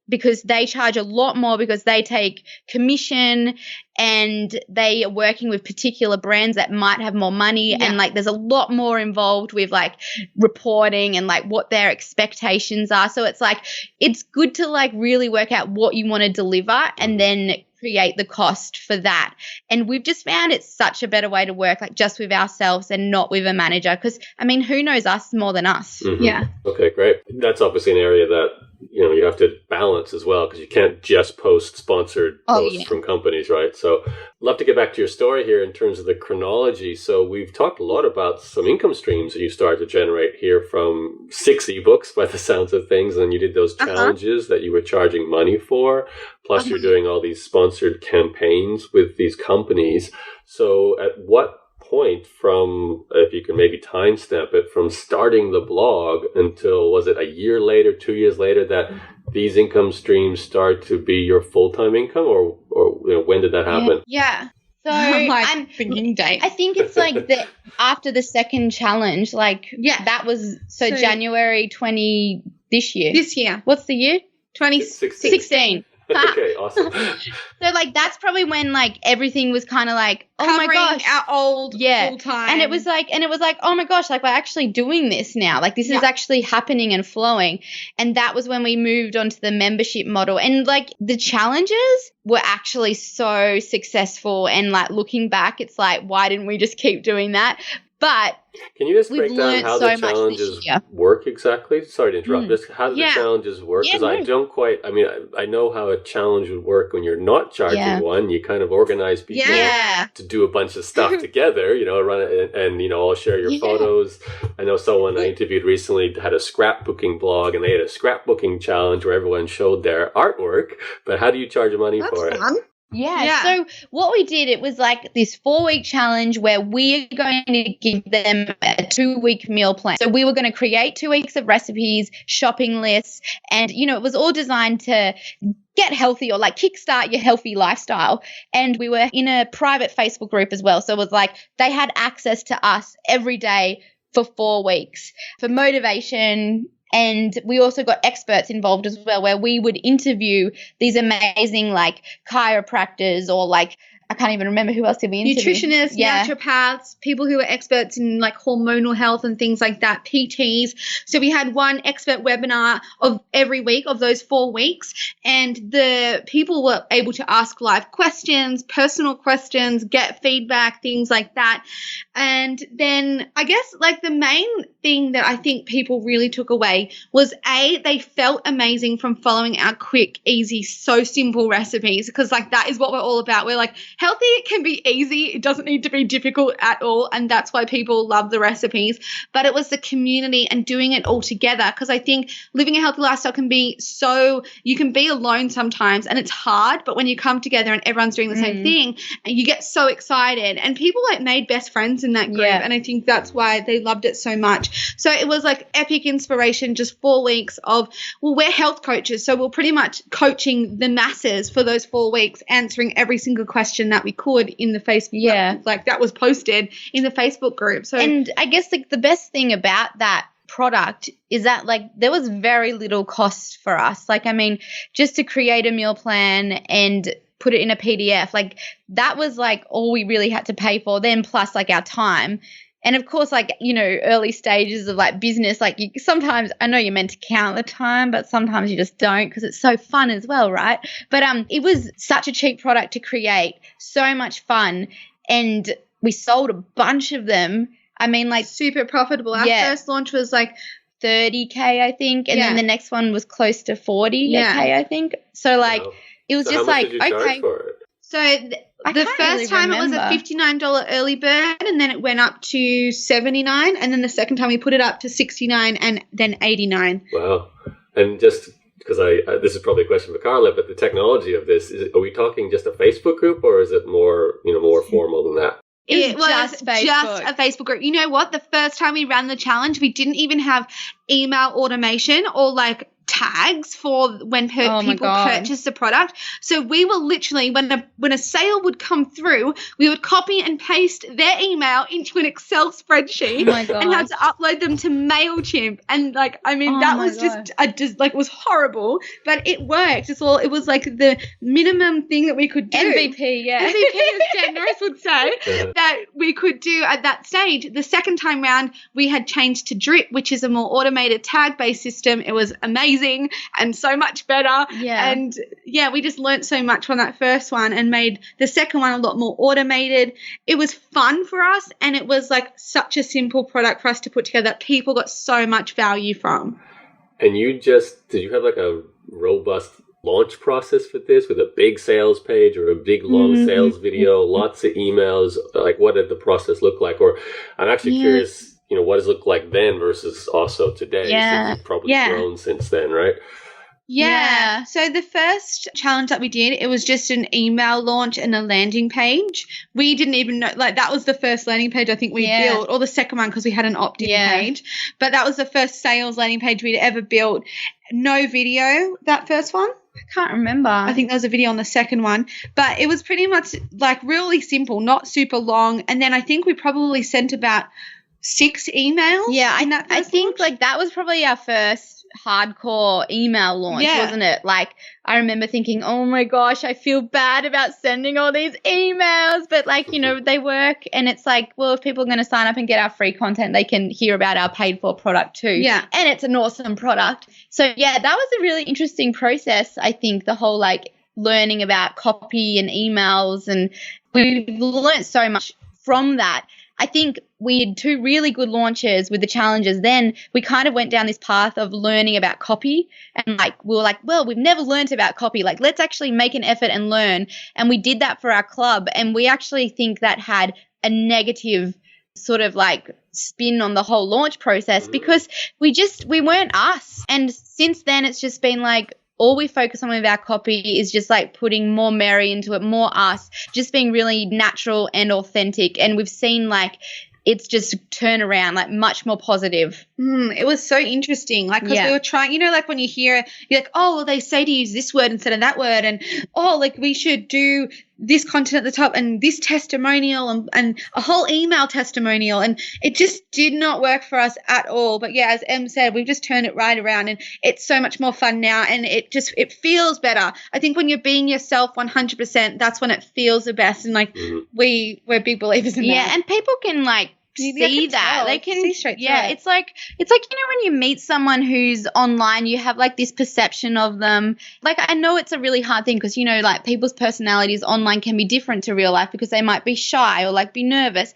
because they charge a lot more because they take commission and they are working with particular brands that might have more money, and like there's a lot more involved with like reporting and like what their expectations are. So it's like it's good to like really work out what you want to deliver and then create the cost for that. And we've just found it's such a better way to work, like just with ourselves and not with a manager, because I mean, who knows us more than us? Okay, great. That's obviously an area that you have to balance as well, because you can't just post sponsored posts from companies, right? So love to get back to your story here in terms of the chronology. So we've talked a lot about some income streams that you started to generate here from 6 ebooks by the sounds of things, and you did those challenges that you were charging money for, plus you're doing all these sponsored campaigns with these companies. So at what point from, if you can maybe timestamp it, from starting the blog until, was it a year later, 2 years later, that these income streams start to be your full-time income, or when did that happen? So I'm thinking date. I think it's like after the second challenge, like that was so January 20 this year. This year. What's the year? 2016. Okay, awesome. So like that's probably when like everything was kind of like, oh my gosh, our old full time. And it was like, oh my gosh, like we're actually doing this now. Like this is actually happening and flowing. And that was when we moved on to the membership model. And like the challenges were actually so successful. And like looking back, it's like, why didn't we just keep doing that? But can you just break down how the challenges work exactly? Sorry to interrupt. Just how the challenges work, because I don't quite. I mean, I know how a challenge would work when you're not charging one. You kind of organize people to do a bunch of stuff together. Run it and all share your photos. I know someone I interviewed recently had a scrapbooking blog, and they had a scrapbooking challenge where everyone showed their artwork. But how do you charge money for it? Yeah. So what we did, it was like this 4-week challenge where we're going to give them a 2-week meal plan. So we were going to create 2 weeks of recipes, shopping lists, and, it was all designed to get healthy or like kickstart your healthy lifestyle. And we were in a private Facebook group as well. So it was like they had access to us every day for 4 weeks for motivation. And we also got experts involved as well, where we would interview these amazing like chiropractors, or like I can't even remember who else did we interview. Nutritionists, naturopaths, people who are experts in like hormonal health and things like that, PTs. So we had one expert webinar of every week of those 4 weeks, and the people were able to ask live questions, personal questions, get feedback, things like that. And then I guess like the main thing that I think people really took away was they felt amazing from following our quick, easy, so simple recipes, because like that is what we're all about. We're like, healthy, it can be easy. It doesn't need to be difficult at all. And that's why people love the recipes. But it was the community and doing it all together, because I think living a healthy lifestyle can be you can be alone sometimes and it's hard. But when you come together and everyone's doing the same thing, and you get so excited, and people like made best friends in that group. Yeah. And I think that's why they loved it so much. So it was like epic inspiration, just 4 weeks of, we're health coaches. So we're pretty much coaching the masses for those 4 weeks, answering every single question information that we could in the Facebook. Yeah. Like that was posted in the Facebook group. So, and I guess like the best thing about that product is that like there was very little cost for us. Like, I mean, just to create a meal plan and put it in a PDF, like that was like all we really had to pay for, then plus like our time. And of course, like, you know, early stages of like business, like you sometimes, I know you're meant to count the time, but sometimes you just don't because it's so fun as well, right? But it was such a cheap product to create, so much fun, and we sold a bunch of them. I mean, like super profitable. Our first launch was like 30K, I think, and then the next one was close to 40K, I think. So like it was just like, okay. So the first time it was a $59 early bird, and then it went up to $79, and then the second time we put it up to $69 and then $89. Wow. And just because this is probably a question for Carla, but the technology of this, are we talking just a Facebook group or is it more, more formal than that? It was just a Facebook group. You know what? The first time we ran the challenge, we didn't even have email automation or like tags for when people purchase the product. So we were literally, when a sale would come through, we would copy and paste their email into an Excel spreadsheet and have to upload them to MailChimp. And like, I mean, that was just was horrible, but it worked. It was like the minimum thing that we could do. MVP, yeah. MVP, as Jen Norris would say, that we could do at that stage. The second time round, we had changed to Drip, which is a more automated tag-based system. It was amazing and so much better. Yeah. And we just learnt so much from that first one and made the second one a lot more automated. It was fun for us, and it was like such a simple product for us to put together that people got so much value from. And did you have like a robust launch process for this with a big sales page or a big long sales video, lots of emails? Like what did the process look like? Or I'm actually curious, what does it look like then versus also today? Yeah. It's probably grown since then, right? Yeah. So the first challenge that we did, it was just an email launch and a landing page. We didn't even know, like that was the first landing page I think we built, or the second one because we had an opt-in page. But that was the first sales landing page we'd ever built. No video, that first one. I can't remember. I think there was a video on the second one. But it was pretty much like really simple, not super long. And then I think we probably sent about 6 emails. Yeah, I think like that was probably our first hardcore email launch, wasn't it? Like I remember thinking, oh my gosh, I feel bad about sending all these emails, but like, they work, and it's like, well, if people are going to sign up and get our free content, they can hear about our paid for product too. Yeah. And it's an awesome product. So yeah, that was a really interesting process. I think the whole like learning about copy and emails, and we learned so much from that. I think we had 2 really good launches with the challenges. Then we kind of went down this path of learning about copy, and like we were like, well, we've never learned about copy. Like let's actually make an effort and learn. And we did that for our club, and we actually think that had a negative sort of like spin on the whole launch process because we weren't us. And since then it's just been like, all we focus on with our copy is just like putting more Merry into it, more us, just being really natural and authentic. And we've seen like it's just turn around, like much more positive. It was so interesting. Like, because we were trying, like when you hear, you're like, oh, well, they say to use this word instead of that word. And, oh, like we should do this content at the top and this testimonial and a whole email testimonial. And it just did not work for us at all. But yeah, as Em said, we've just turned it right around, and it's so much more fun now. And it feels better. I think when you're being yourself 100%, that's when it feels the best. And like we're big believers in that. Yeah, and people can like see that. They can see straight through it. It's like when you meet someone who's online, you have like this perception of them. Like I know it's a really hard thing because like people's personalities online can be different to real life because they might be shy or like be nervous.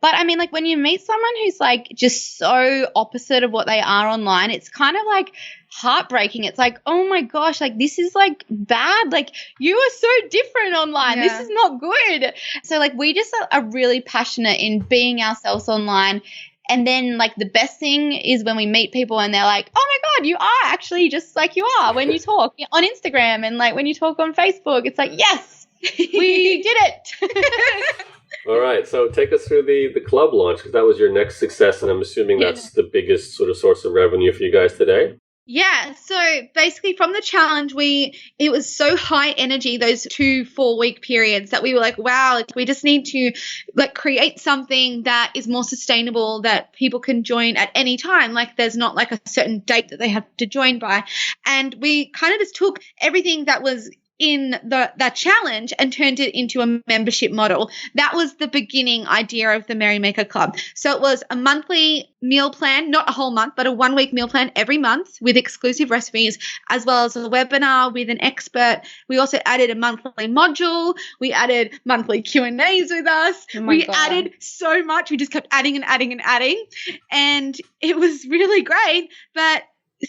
But I mean, like when you meet someone who's like just so opposite of what they are online, it's kind of like heartbreaking. It's like, oh my gosh, like this is like bad. Like you are so different online. This is not good. So like we just are really passionate in being ourselves online. And then like the best thing is when we meet people and they're like, oh my God, you are actually just like you are when you talk on Instagram and like when you talk on Facebook. It's like, yes, we did it. All right, so take us through the club launch, because that was your next success, and I'm assuming that's the biggest sort of source of revenue for you guys today. Yeah, so basically from the challenge, it was so high energy, those 2 4 week periods, that we were like, wow, like we just need to like create something that is more sustainable, that people can join at any time. Like there's not like a certain date that they have to join by. And we kind of just took everything that was in that challenge and turned it into a membership model. That was the beginning idea of the Merrymaker Club. So it was a monthly meal plan, not a whole month, but a 1 week meal plan every month with exclusive recipes, as well as a webinar with an expert. We also added a monthly module. We added monthly Q&As with us. We added so much. We just kept adding and adding and adding. And it was really great. But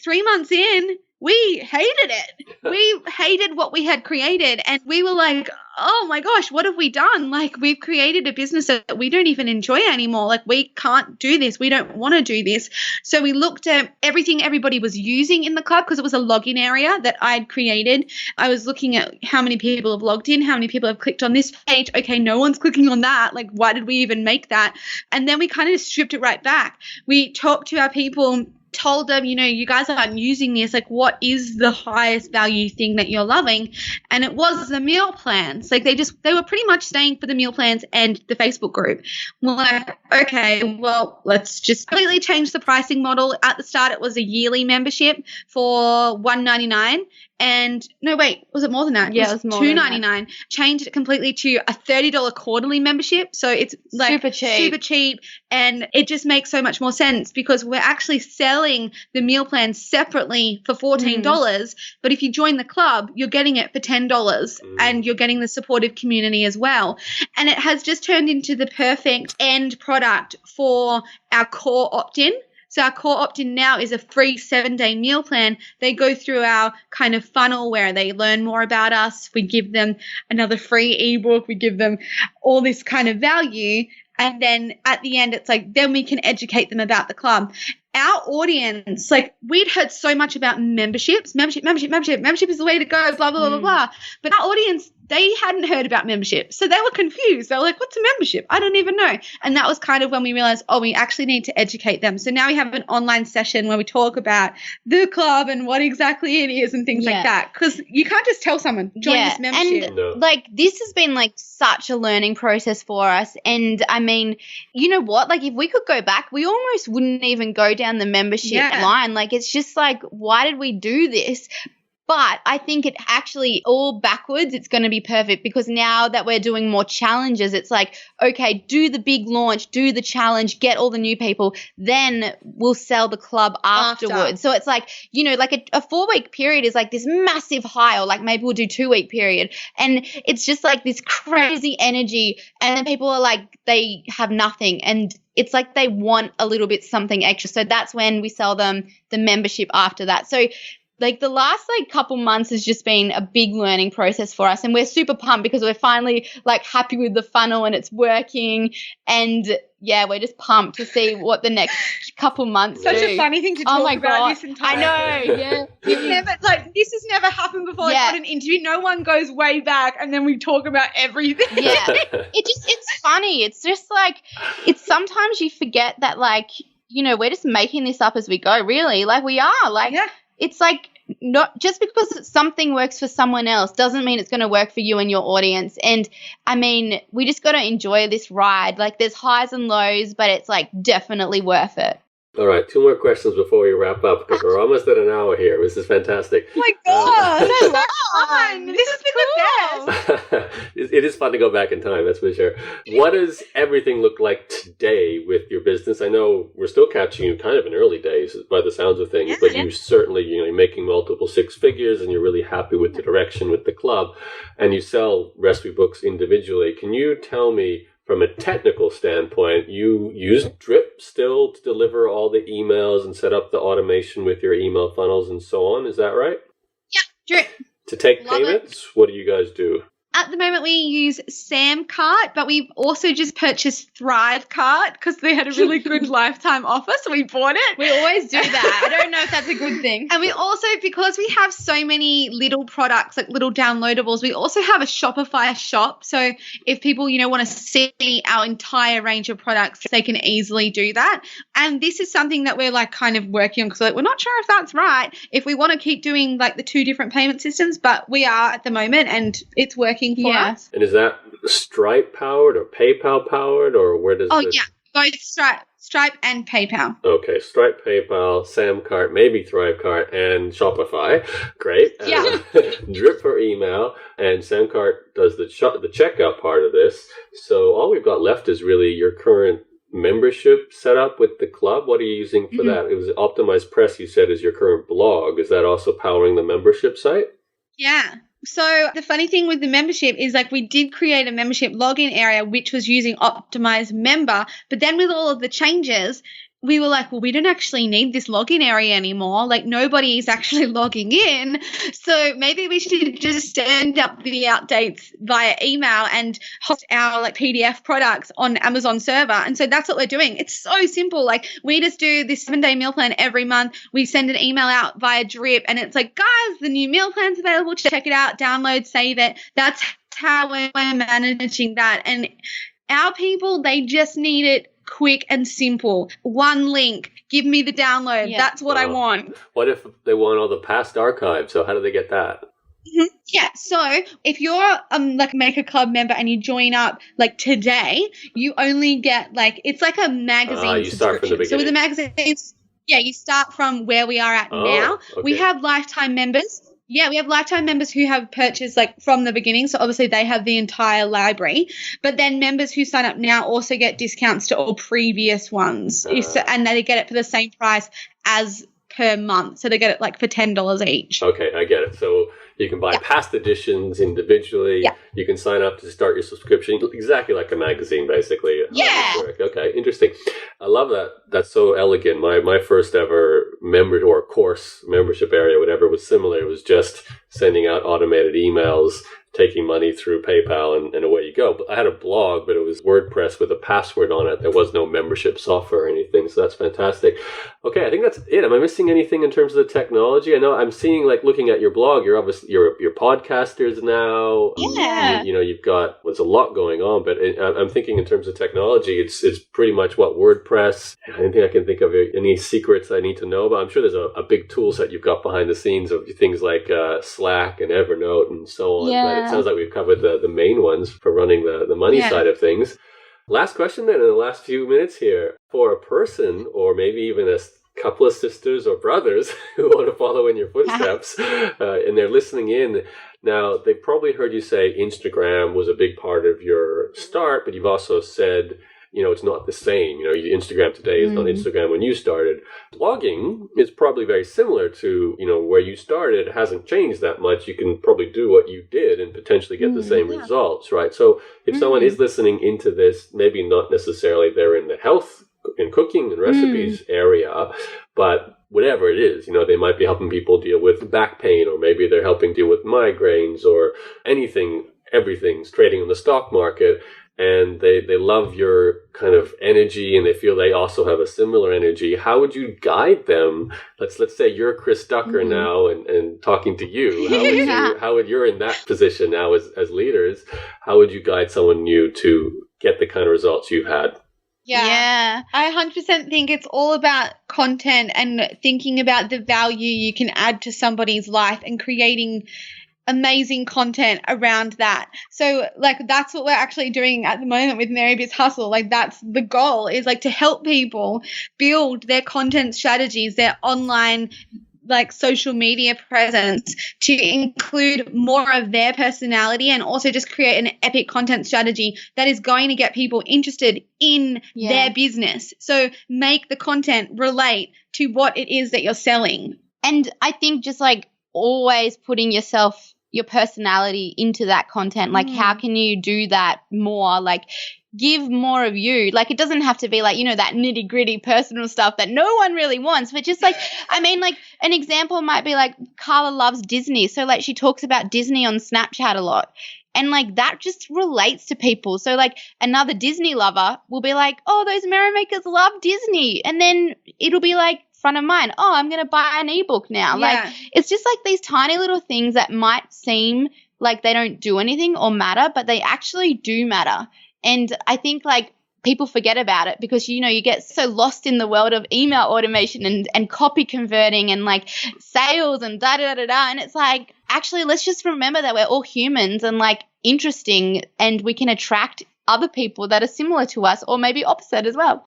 3 months in, we hated it. We hated what we had created, and we were like, oh my gosh, what have we done? Like, we've created a business that we don't even enjoy anymore. Like, we can't do this. We don't want to do this. So we looked at everything everybody was using in the club, because it was a login area that I'd created. I was looking at how many people have logged in, how many people have clicked on this page. Okay, no one's clicking on that. Like, why did we even make that? And then we kind of stripped it right back. We talked to our people, told them, you guys aren't using this. Like, what is the highest value thing that you're loving? And it was the meal plans. Like, they were pretty much staying for the meal plans and the Facebook group. We're like, okay, well, let's just completely change the pricing model. At the start, it was a yearly membership for $199. And no, wait, was it more than that? Yeah, it was more $299. Changed it completely to a $30 quarterly membership. So it's like super cheap, and it just makes so much more sense, because we're actually selling the meal plan separately for $14. But if you join the club, you're getting it for $10, and you're getting the supportive community as well. And it has just turned into the perfect end product for our core opt-in. So our core opt-in now is a free 7-day meal plan. They go through our kind of funnel where they learn more about us. We give them another free ebook. We give them all this kind of value. And then at the end, it's like, then we can educate them about the club. Our audience, like, we'd heard so much about memberships. Membership is the way to go, blah, blah, blah, blah, blah. But our audience, they hadn't heard about membership. So they were confused. They were like, what's a membership? I don't even know. And that was kind of when we realized, we actually need to educate them. So now we have an online session where we talk about the club and what exactly it is and things like that. Because you can't just tell someone, join this membership. And like, this has been like such a learning process for us. And I mean, you know what? Like, if we could go back, we almost wouldn't even go down the membership line. Like, it's just like, why did we do this? But I think it actually, all backwards, it's going to be perfect, because now that we're doing more challenges, it's like, okay, do the big launch, do the challenge, get all the new people, then we'll sell the club afterwards. So it's like, like a 4-week period is like this massive high, or like maybe we'll do 2-week period. And it's just like this crazy energy. And then people are like, they have nothing. And it's like they want a little bit something extra. So that's when we sell them the membership after that. So like the last like couple months has just been a big learning process for us, and we're super pumped because we're finally like happy with the funnel and it's working, and we're just pumped to see what the next couple months Such do. a funny thing to talk about this entire I know, this has never happened before. Yeah. It's not an interview. No one goes way back and then we talk about everything. Yeah. It's funny. It's just like, it's sometimes you forget that, like, we're just making this up as we go, really. Like, we are. Like, it's like, not just because something works for someone else doesn't mean it's going to work for you and your audience. And I mean, we just got to enjoy this ride. Like, there's highs and lows, but it's like definitely worth it. All right, 2 more questions before we wrap up, because we're almost at an hour here. This is fantastic. Oh my God, this is so fun. This has been the best. It is fun to go back in time, that's for sure. What does everything look like today with your business? I know we're still catching you kind of in early days by the sounds of things, but you certainly, you're making multiple 6 figures and you're really happy with the direction with the club, and you sell recipe books individually. Can you tell me, from a technical standpoint, you use Drip still to deliver all the emails and set up the automation with your email funnels and so on? Is that right? Yeah, Drip. To take payments, what do you guys do? At the moment, we use Samcart, but we've also just purchased Thrivecart because they had a really good lifetime offer, so we bought it. We always do that. I don't know if that's a good thing. And we also, because we have so many little products, like little downloadables, we also have a Shopify shop. So if people, want to see our entire range of products, they can easily do that. And this is something that we're like kind of working on because we're not sure if that's right, if we want to keep doing like the two different payment systems, but we are at the moment and it's working for us. And is that Stripe powered or PayPal powered, or where does yeah, both Stripe and PayPal. Okay, Stripe, PayPal, Samcart, maybe Thrivecart, and Shopify. Great. Yeah. Drip for email, and Samcart does the checkout part of this. So all we've got left is really your current membership setup with the club. What are you using for that? It was Optimized Press, you said, is your current blog. Is that also powering the membership site? Yeah. So the funny thing with the membership is like we did create a membership login area which was using Optimized Member, but then with all of the changes, we were like, well, we don't actually need this login area anymore. Like nobody is actually logging in. So maybe we should just send up the updates via email and host our like PDF products on Amazon server. And so that's what we're doing. It's so simple. Like we just do this 7-day meal plan every month. We send an email out via Drip and it's like, guys, the new meal plan's available. Check it out, download, save it. That's how we're managing that. And our people, they just need it quick and simple. One link, give me the download. Yeah. That's what I want. What if they want all the past archives? So how do they get that? Yeah, so if you're like Maker Club member and you join up like today, you only get like it's like a magazine you start from the subscription. So with the beginning. magazines, you start from where we are at now. Okay. We have lifetime members. Yeah, we have lifetime members who have purchased like from the beginning. So obviously they have the entire library. But then members who sign up now also get discounts to all previous ones. And they get it for the same price as per month. So they get it like for $10 each. Okay, I get it. So you can buy past editions individually. Yeah. You can sign up to start your subscription, exactly like a magazine, basically. Yeah. Okay, interesting. I love that. That's so elegant. My first ever member or course membership area, whatever, was similar. It was just sending out automated emails, taking money through PayPal, and away you go. But I had a blog, but it was WordPress with a password on it. There was no membership software or anything, so that's fantastic. Okay, I think that's it. Am I missing anything in terms of the technology? I know I'm seeing, like, looking at your blog, you're obviously you're podcasters now. Yeah. You've got there's a lot going on, but I'm thinking in terms of technology, it's pretty much what WordPress. Anything I can think of, any secrets I need to know about? I'm sure there's a big tool set you've got behind the scenes of things like Slack and Evernote and so on. Yeah. But it sounds like we've covered the main ones for running the money side of things. Last question then in the last few minutes here. For a person or maybe even a couple of sisters or brothers who want to follow in your footsteps and they're listening in, now they've probably heard you say Instagram was a big part of your start, but you've also said, it's not the same. Instagram today is not Instagram when you started. Blogging is probably very similar to, where you started. It hasn't changed that much. You can probably do what you did and potentially get the same results, right? So if someone is listening into this, maybe not necessarily they're in the health and cooking and recipes area, but whatever it is, they might be helping people deal with back pain, or maybe they're helping deal with migraines or everything's trading on the stock market. And they love your kind of energy, and they feel they also have a similar energy. How would you guide them? Let's say you're Chris Ducker now and talking to you. How would you're in that position now as leaders? How would you guide someone new to get the kind of results you've had? Yeah. I 100% think it's all about content and thinking about the value you can add to somebody's life and creating amazing content around that. So like that's what we're actually doing at the moment with Mary Biz Hustle. Like that's the goal, is like to help people build their content strategies, their online like social media presence, to include more of their personality and also just create an epic content strategy that is going to get people interested in their business. So make the content relate to what it is that you're selling. And I think just like always putting your personality into that content. Like how can you do that more? Like give more of you. Like it doesn't have to be like, that nitty gritty personal stuff that no one really wants, but just like, like an example might be like Carla loves Disney. So like she talks about Disney on Snapchat a lot. And like that just relates to people. So like another Disney lover will be like, oh, those Merrymakers love Disney. And then it'll be like front of mind, oh, I'm going to buy an ebook now. Yeah. Like it's just like these tiny little things that might seem like they don't do anything or matter, but they actually do matter. And I think like people forget about it because, you know, you get so lost in the world of email automation and copy converting and like sales and da-da-da-da. And it's like, actually, let's just remember that we're all humans and like interesting, and we can attract other people that are similar to us or maybe opposite as well.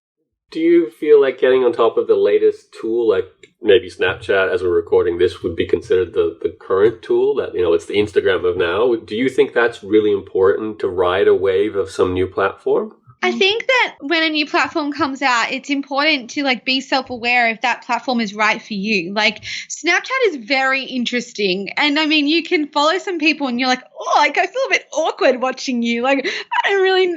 Do you feel like getting on top of the latest tool, like maybe Snapchat, as we're recording this, would be considered the current tool that, you know, it's the Instagram of now? Do you think that's really important to ride a wave of some new platform? I think that when a new platform comes out, it's important to like be self-aware if that platform is right for you. Like Snapchat is very interesting. And I mean, you can follow some people and you're like, oh, like I feel a bit awkward watching you. Like I don't really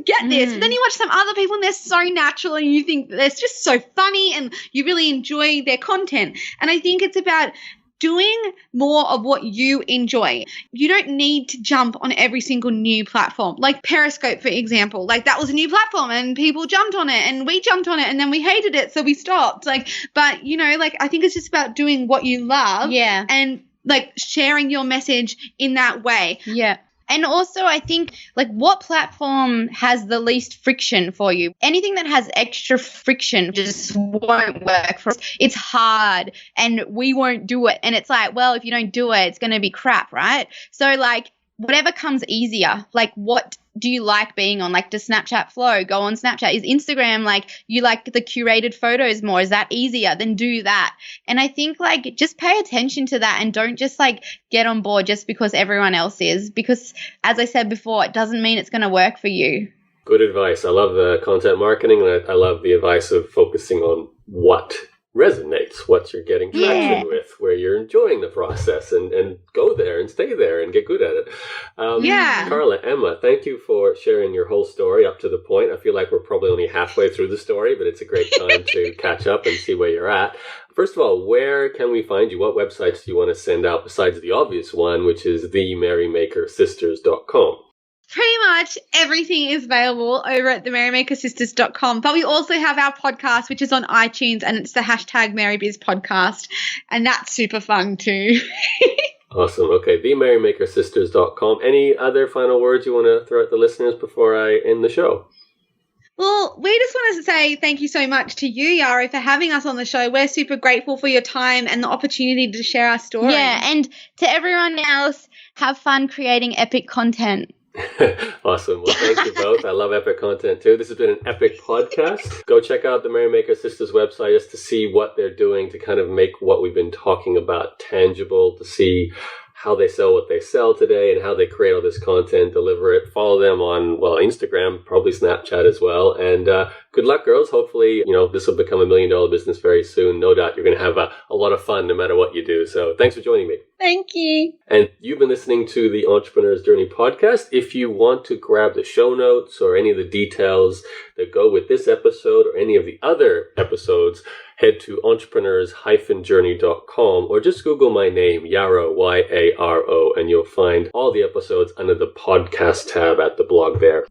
get this. But then you watch some other people and they're so natural and you think they're just so funny and you really enjoy their content. And I think it's about doing more of what you enjoy. You don't need to jump on every single new platform. Like Periscope, for example. Like that was a new platform and people jumped on it and we jumped on it and then we hated it, so we stopped. Like, but you know, like I think it's just about doing what you love. Yeah. And like sharing your message in that way. Yeah. And also I think like what platform has the least friction for you? Anything that has extra friction just won't work for us. It's hard and we won't do it. And it's like, well, if you don't do it, it's going to be crap, right? So like whatever comes easier, like what do you like being on? Like does Snapchat flow? Go on Snapchat. Is Instagram like you like the curated photos more? Is that easier? Then do that. And I think like just pay attention to that and don't just like get on board just because everyone else is, because as I said before, it doesn't mean it's going to work for you. Good advice. I love the content marketing, and I love the advice of focusing on what resonates, what you're getting traction with, where you're enjoying the process, and go there and stay there and get good at it. Carla, Emma, thank you for sharing your whole story up to the point. I feel like we're probably only halfway through the story, but it's a great time to catch up and see where you're at. First of all, where can we find you? What websites do you want to send out besides the obvious one, which is themerrymakersisters.com? Pretty much everything is available over at themerrymakersisters.com. But we also have our podcast, which is on iTunes, and it's the #MerryBizPodcast. And that's super fun too. Awesome. Okay, themerrymakersisters.com. Any other final words you want to throw at the listeners before I end the show? Well, we just want to say thank you so much to you, Yaro, for having us on the show. We're super grateful for your time and the opportunity to share our story. Yeah, and to everyone else, have fun creating epic content. Awesome. Well, thank you both. I love epic content too. This has been an epic podcast. Go check out the Merrymaker Sisters website just to see what they're doing to kind of make what we've been talking about tangible, to see how they sell what they sell today and how they create all this content, deliver it. Follow them on, well, Instagram, probably Snapchat as well. And good luck, girls. Hopefully, you know, this will become $1 million business very soon. No doubt you're going to have a lot of fun no matter what you do. So thanks for joining me. Thank you. And you've been listening to the Entrepreneur's Journey podcast. If you want to grab the show notes or any of the details that go with this episode or any of the other episodes, head to entrepreneurs-journey.com or just Google my name, Yaro, Y-A-R-O, and you'll find all the episodes under the podcast tab at the blog there.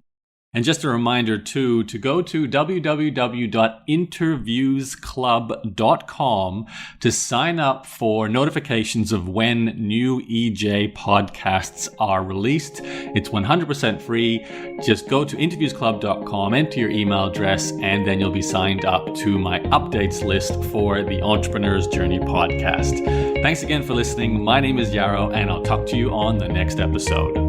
And just a reminder, too, to go to www.interviewsclub.com to sign up for notifications of when new EJ podcasts are released. It's 100% free. Just go to interviewsclub.com, enter your email address, and then you'll be signed up to my updates list for the Entrepreneur's Journey podcast. Thanks again for listening. My name is Yaro, and I'll talk to you on the next episode.